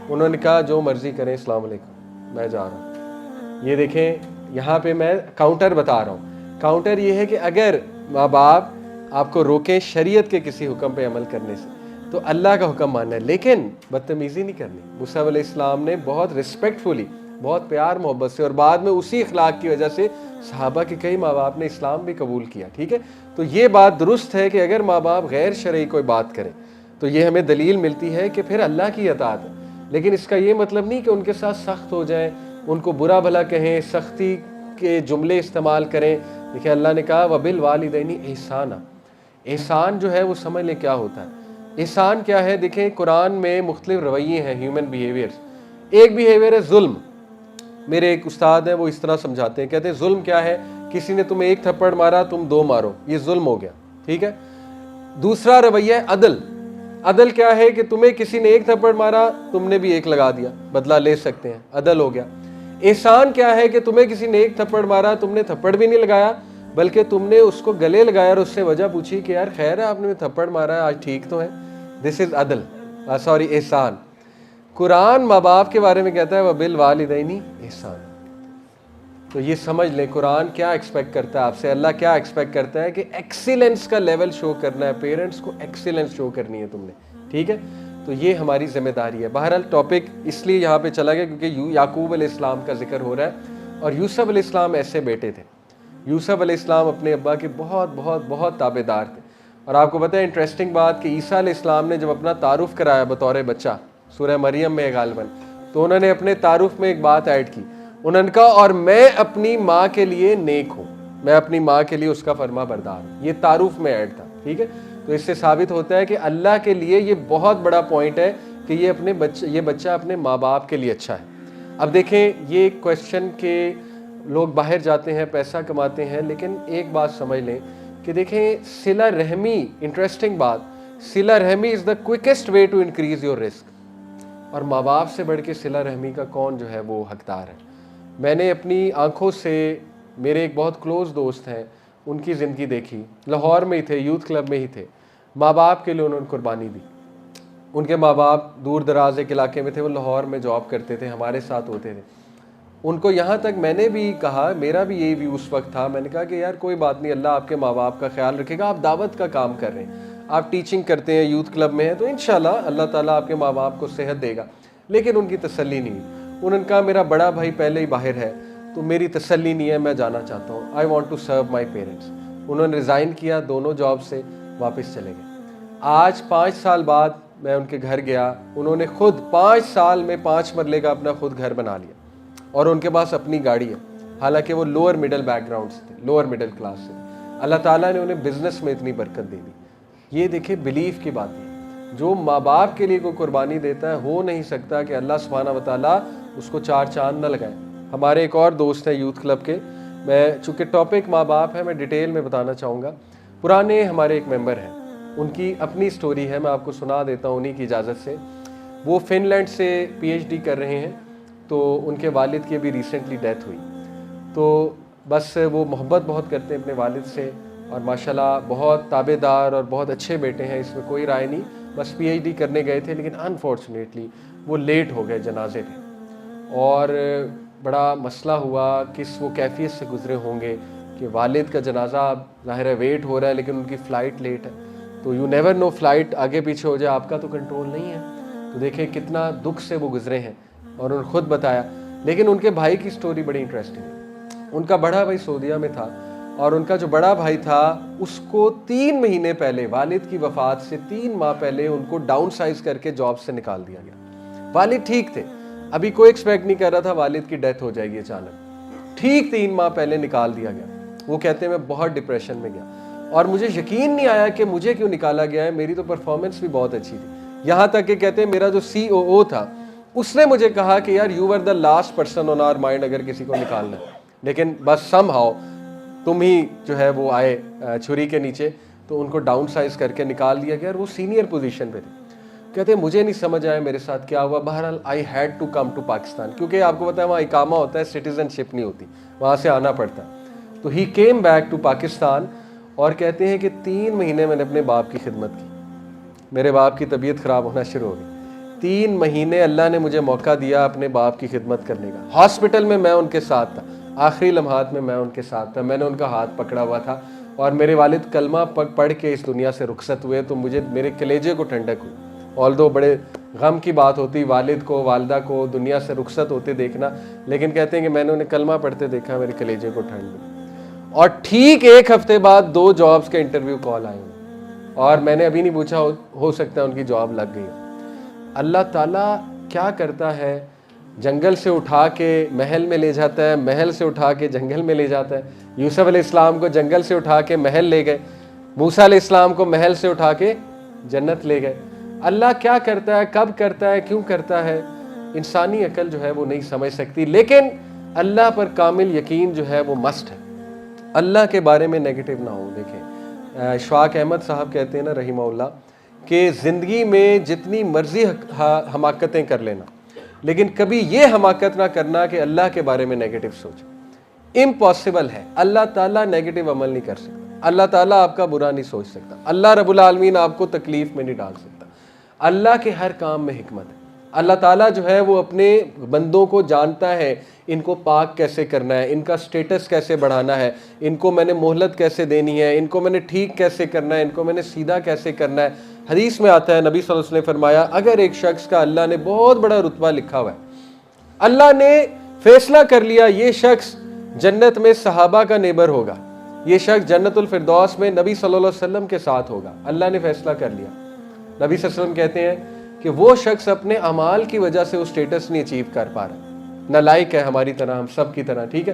انہوں نے کہا جو مرضی کریں, السلام علیکم, میں جا رہا ہوں. یہ دیکھیں یہاں پہ میں کاؤنٹر بتا رہا ہوں. کاؤنٹر یہ ہے کہ اگر ماں باپ آپ کو روکیں شریعت کے کسی حکم پہ عمل کرنے سے تو اللہ کا حکم ماننا ہے, لیکن بدتمیزی نہیں کرنی. مصعب علیہ السلام نے بہت ریسپیکٹفلی, بہت پیار محبت سے, اور بعد میں اسی اخلاق کی وجہ سے صحابہ کے کئی ماں باپ نے اسلام بھی قبول کیا. ٹھیک ہے, تو یہ بات درست ہے کہ اگر ماں باپ غیر شرعی کوئی بات کریں تو یہ ہمیں دلیل ملتی ہے کہ پھر اللہ کی اطاعت ہے. لیکن اس کا یہ مطلب نہیں کہ ان کے ساتھ سخت ہو جائیں, ان کو برا بھلا کہیں, سختی کے جملے استعمال کریں. دیکھیں اللہ نے کہا وَبِالْوَالِدَيْنِ احسانا. احسان جو ہے وہ سمجھ لیں کیا ہوتا ہے. احسان کیا ہے؟ دیکھیں قرآن میں مختلف رویے ہیں ہیومن بیہیویئرز. ایک بیہیویئر ہے ظلم. میرے ایک استاد ہیں وہ اس طرح سمجھاتے ہیں, کہتے ہیں ظلم کیا ہے, کسی نے تمہیں 1 تھپڑ مارا تم 2 مارو, یہ ظلم ہو گیا. ٹھیک ہے. دوسرا رویہ ہے عدل. عدل کیا ہے کہ تمہیں کسی نے 1 تھپڑ مارا تم نے بھی 1 لگا دیا, بدلہ لے سکتے ہیں, عدل ہو گیا. احسان کیا ہے کہ تمہیں کسی نے 1 تھپڑ مارا, تم نے تھپڑ بھی نہیں لگایا بلکہ تم نے اس کو گلے لگایا اور اس سے وجہ پوچھی کہ یار خیر ہے آپ نے تھپڑ مارا ہے, آج ٹھیک تو ہے. دس از عدل, احسان. قرآن ماں باپ کے بارے میں کہتا ہے وَبِالْوَالِدَيْنِ احسان. تو یہ سمجھ لیں قرآن کیا ایکسپیکٹ کرتا ہے آپ سے, اللہ کیا ایکسپیکٹ کرتا ہے کہ ایکسیلنس کا لیول شو کرنا ہے, پیرنٹس کو ایکسیلنس شو کرنی ہے تم نے. ٹھیک ہے, تو یہ ہماری ذمہ داری ہے. بہرحال ٹاپک اس لیے یہاں پہ چلا گیا کیونکہ یعقوب علیہ السلام کا ذکر ہو رہا ہے, اور یوسف علیہ السلام ایسے بیٹے تھے. یوسف علیہ السلام اپنے ابا کے بہت بہت بہت تابع دار تھے. اور آپ کو پتہ ہے انٹرسٹنگ بات کہ عیسیٰ علیہ السلام نے جب اپنا تعارف کرایا بطور بچہ سورہ مریم میں غالباً, تو انہوں نے اپنے تعارف میں ایک بات ایڈ کی. انہوں نے کہا اور میں اپنی ماں کے لیے نیک ہوں. میں اپنی ماں کے لیے اس کا فرما بردار ہوں. یہ تعارف میں ایڈ تھا, ٹھیک ہے. تو اس سے ثابت ہوتا ہے کہ اللہ کے لیے یہ بہت بڑا پوائنٹ ہے کہ یہ بچہ اپنے ماں باپ کے لیے اچھا ہے. اب دیکھیں, یہ کویسچن کہ لوگ باہر جاتے ہیں, پیسہ کماتے ہیں, لیکن ایک بات سمجھ لیں کہ دیکھیں صلہ رحمی, انٹرسٹنگ بات, صلہ رحمی از دا quickest way to increase your رزق. اور ماں باپ سے بڑھ کے صلہ رحمی کا کون جو ہے وہ حقدار ہے. میں نے اپنی آنکھوں سے, میرے ایک بہت کلوز دوست ہیں, ان کی زندگی دیکھی. لاہور میں ہی تھے, یوتھ کلب میں ہی تھے, ماں باپ کے لیے انہوں نے قربانی دی. ان کے ماں باپ دور دراز ایک علاقے میں تھے, وہ لاہور میں جاب کرتے تھے, ہمارے ساتھ ہوتے تھے. ان کو یہاں تک میں نے بھی کہا, میرا بھی یہی ویو اس وقت تھا, میں نے کہا کہ یار کوئی بات نہیں, اللہ آپ کے ماں باپ کا خیال رکھے گا. آپ دعوت کا کام کر رہے ہیں, آپ ٹیچنگ کرتے ہیں, یوتھ کلب میں ہیں, تو انشاءاللہ اللہ تعالیٰ آپ کے ماں باپ کو صحت دے گا. لیکن ان کی تسلی نہیں. انہوں نے کہا میرا بڑا بھائی پہلے ہی باہر ہے, تو میری تسلی نہیں ہے, میں جانا چاہتا ہوں. I want to serve my parents. انہوں نے ریزائن کیا, دونوں جاب سے واپس چلے گئے. آج 5 سال بعد میں ان کے گھر گیا, انہوں نے خود 5 سال میں 5 مرلے کا اپنا خود گھر بنا لیا, اور ان کے پاس اپنی گاڑی ہے. حالانکہ وہ لوور مڈل بیک گراؤنڈ سے تھے, لوور مڈل کلاس سے. اللہ تعالیٰ نے انہیں بزنس میں اتنی برکت دے دی. یہ دیکھیں بلیف کی بات ہے. جو ماں باپ کے لیے کوئی قربانی دیتا ہے, ہو نہیں سکتا کہ اللہ سبحانہ و تعالیٰ اس کو 4 چاند نہ لگائے. ہمارے ایک اور دوست ہیں یوتھ کلب کے, میں چونکہ ٹاپک ماں باپ ہے, میں ڈیٹیل میں بتانا چاہوں گا. پرانے ہمارے ایک ممبر ہیں, ان کی اپنی سٹوری ہے, میں آپ کو سنا دیتا ہوں انہی کی اجازت سے. وہ فن لینڈ سے PhD کر رہے ہیں, تو ان کے والد کی ابھی ریسنٹلی ڈیتھ ہوئی. تو بس وہ محبت بہت کرتے ہیں اپنے والد سے, اور ماشاءاللہ بہت تابع دار اور بہت اچھے بیٹے ہیں, اس میں کوئی رائے نہیں. بس PhD کرنے گئے تھے, لیکن انفارچونیٹلی وہ لیٹ ہو گئے جنازے میں, اور بڑا مسئلہ ہوا. وہ کیفیت سے گزرے ہوں گے کہ والد کا جنازہ ظاہر ہے ویٹ ہو رہا ہے, لیکن ان کی فلائٹ لیٹ ہے. تو یو نیور نو, فلائٹ آگے پیچھے ہو جائے, آپ کا تو کنٹرول نہیں ہے. تو دیکھیں کتنا دکھ سے وہ گزرے ہیں, اور انہوں نے خود بتایا. لیکن ان کے بھائی کی سٹوری بڑی انٹرسٹنگ ہے. ان کا بڑا بھائی سعودیہ میں تھا, اور ان کا جو بڑا بھائی تھا اس کو 3 مہینے پہلے, والد کی وفات سے 3 ماہ پہلے, ان کو ڈاؤن سائز کر کے جاب سے نکال دیا گیا. والد ٹھیک تھے, ابھی کوئی ایکسپیکٹ نہیں کر رہا تھا والد کی ڈیتھ ہو جائے گی اچانک. ٹھیک 3 ماہ پہلے نکال دیا گیا. وہ کہتے ہیں میں بہت ڈپریشن میں گیا, اور مجھے یقین نہیں آیا کہ مجھے کیوں نکالا گیا ہے, میری تو پرفارمنس بھی بہت اچھی تھی. یہاں تک کہ کہتے ہیں میرا جو COO تھا, اس نے مجھے کہا کہ یار you were the last person on our mind اگر کسی کو نکالنا ہے, لیکن بس سم ہاؤ تم ہی جو ہے وہ آئے چھری کے نیچے, تو ان کو ڈاؤن سائز کر کے نکال دیا گیا, اور وہ سینئر پوزیشن پہ تھے. کہتے ہیں مجھے نہیں سمجھ آیا میرے ساتھ کیا ہوا. بہرحال I had to come to Pakistan, کیونکہ آپ کو پتا ہے وہاں اقامہ ہوتا ہے, سٹیزن شپ نہیں ہوتی, وہاں سے آنا پڑتا ہے. تو he came back to Pakistan, اور کہتے ہیں کہ 3 مہینے میں نے اپنے باپ کی خدمت کی. میرے باپ کی طبیعت خراب ہونا شروع ہو گئی. 3 مہینے اللہ نے مجھے موقع دیا اپنے باپ کی خدمت کرنے کا. ہاسپٹل میں میں ان کے ساتھ تھا, آخری لمحات میں ان کے ساتھ تھا, میں نے ان کا ہاتھ پکڑا ہوا تھا, اور میرے والد کلمہ پڑھ کے اس دنیا سے رخصت ہوئے. تو مجھے میرے کلیجے کو ٹھنڈک ہوئی. آلدو بڑے غم کی بات ہوتی والد کو, والدہ کو دنیا سے رخصت ہوتے دیکھنا, لیکن کہتے ہیں کہ میں نے انہیں کلمہ پڑھتے دیکھا, میرے کلیجے کو ٹھنڈ ہوئی. اور ٹھیک 1 ہفتے بعد 2 جابز کا انٹرویو کال آئے, اور میں نے ابھی نہیں پوچھا, ہو سکتا ہے ان کی جاب لگ گئی. اللہ تعالیٰ کیا کرتا ہے, جنگل سے اٹھا کے محل میں لے جاتا ہے, محل سے اٹھا کے جنگل میں لے جاتا ہے. یوسف علیہ السلام کو جنگل سے اٹھا کے محل لے گئے, موسیٰ علیہ السلام کو محل سے اٹھا کے جنت لے گئے. اللہ کیا کرتا ہے, کب کرتا ہے, کیوں کرتا ہے, انسانی عقل جو ہے وہ نہیں سمجھ سکتی. لیکن اللہ پر کامل یقین جو ہے وہ مسٹ ہے. اللہ کے بارے میں نیگیٹو نہ ہو. دیکھیں اشفاق احمد صاحب کہتے ہیں نا رحمہ اللہ, کہ زندگی میں جتنی مرضی حماقتیں کر لینا, لیکن کبھی یہ حماقت نہ کرنا کہ اللہ کے بارے میں نیگیٹو سوچ. امپاسبل ہے. اللہ تعالیٰ نیگیٹو عمل نہیں کر سکتا, اللہ تعالیٰ آپ کا برا نہیں سوچ سکتا, اللہ رب العالمین آپ کو تکلیف میں نہیں ڈال سکتا. اللہ کے ہر کام میں حکمت ہے. اللہ تعالیٰ جو ہے وہ اپنے بندوں کو جانتا ہے, ان کو پاک کیسے کرنا ہے, ان کا سٹیٹس کیسے بڑھانا ہے, ان کو میں نے مہلت کیسے دینی ہے, ان کو میں نے ٹھیک کیسے کرنا ہے, ان کو میں نے سیدھا کیسے کرنا ہے. حدیث میں آتا ہے, نبی صلی اللہ علیہ وسلم نے فرمایا, اگر ایک شخص کا اللہ نے بہت بڑا رتبہ لکھا ہوا ہے, اللہ نے فیصلہ کر لیا یہ شخص جنت میں صحابہ کا نیبر ہوگا, یہ شخص جنت الفردوس میں نبی صلی اللہ علیہ وسلم کے ساتھ ہوگا, اللہ نے فیصلہ کر لیا. نبی صلی اللہ علیہ وسلم کہتے ہیں کہ وہ شخص اپنے اعمال کی وجہ سے وہ سٹیٹس نہیں اچیو کر پا رہا, نالائق ہے ہماری طرح, ہم سب کی طرح, ٹھیک ہے,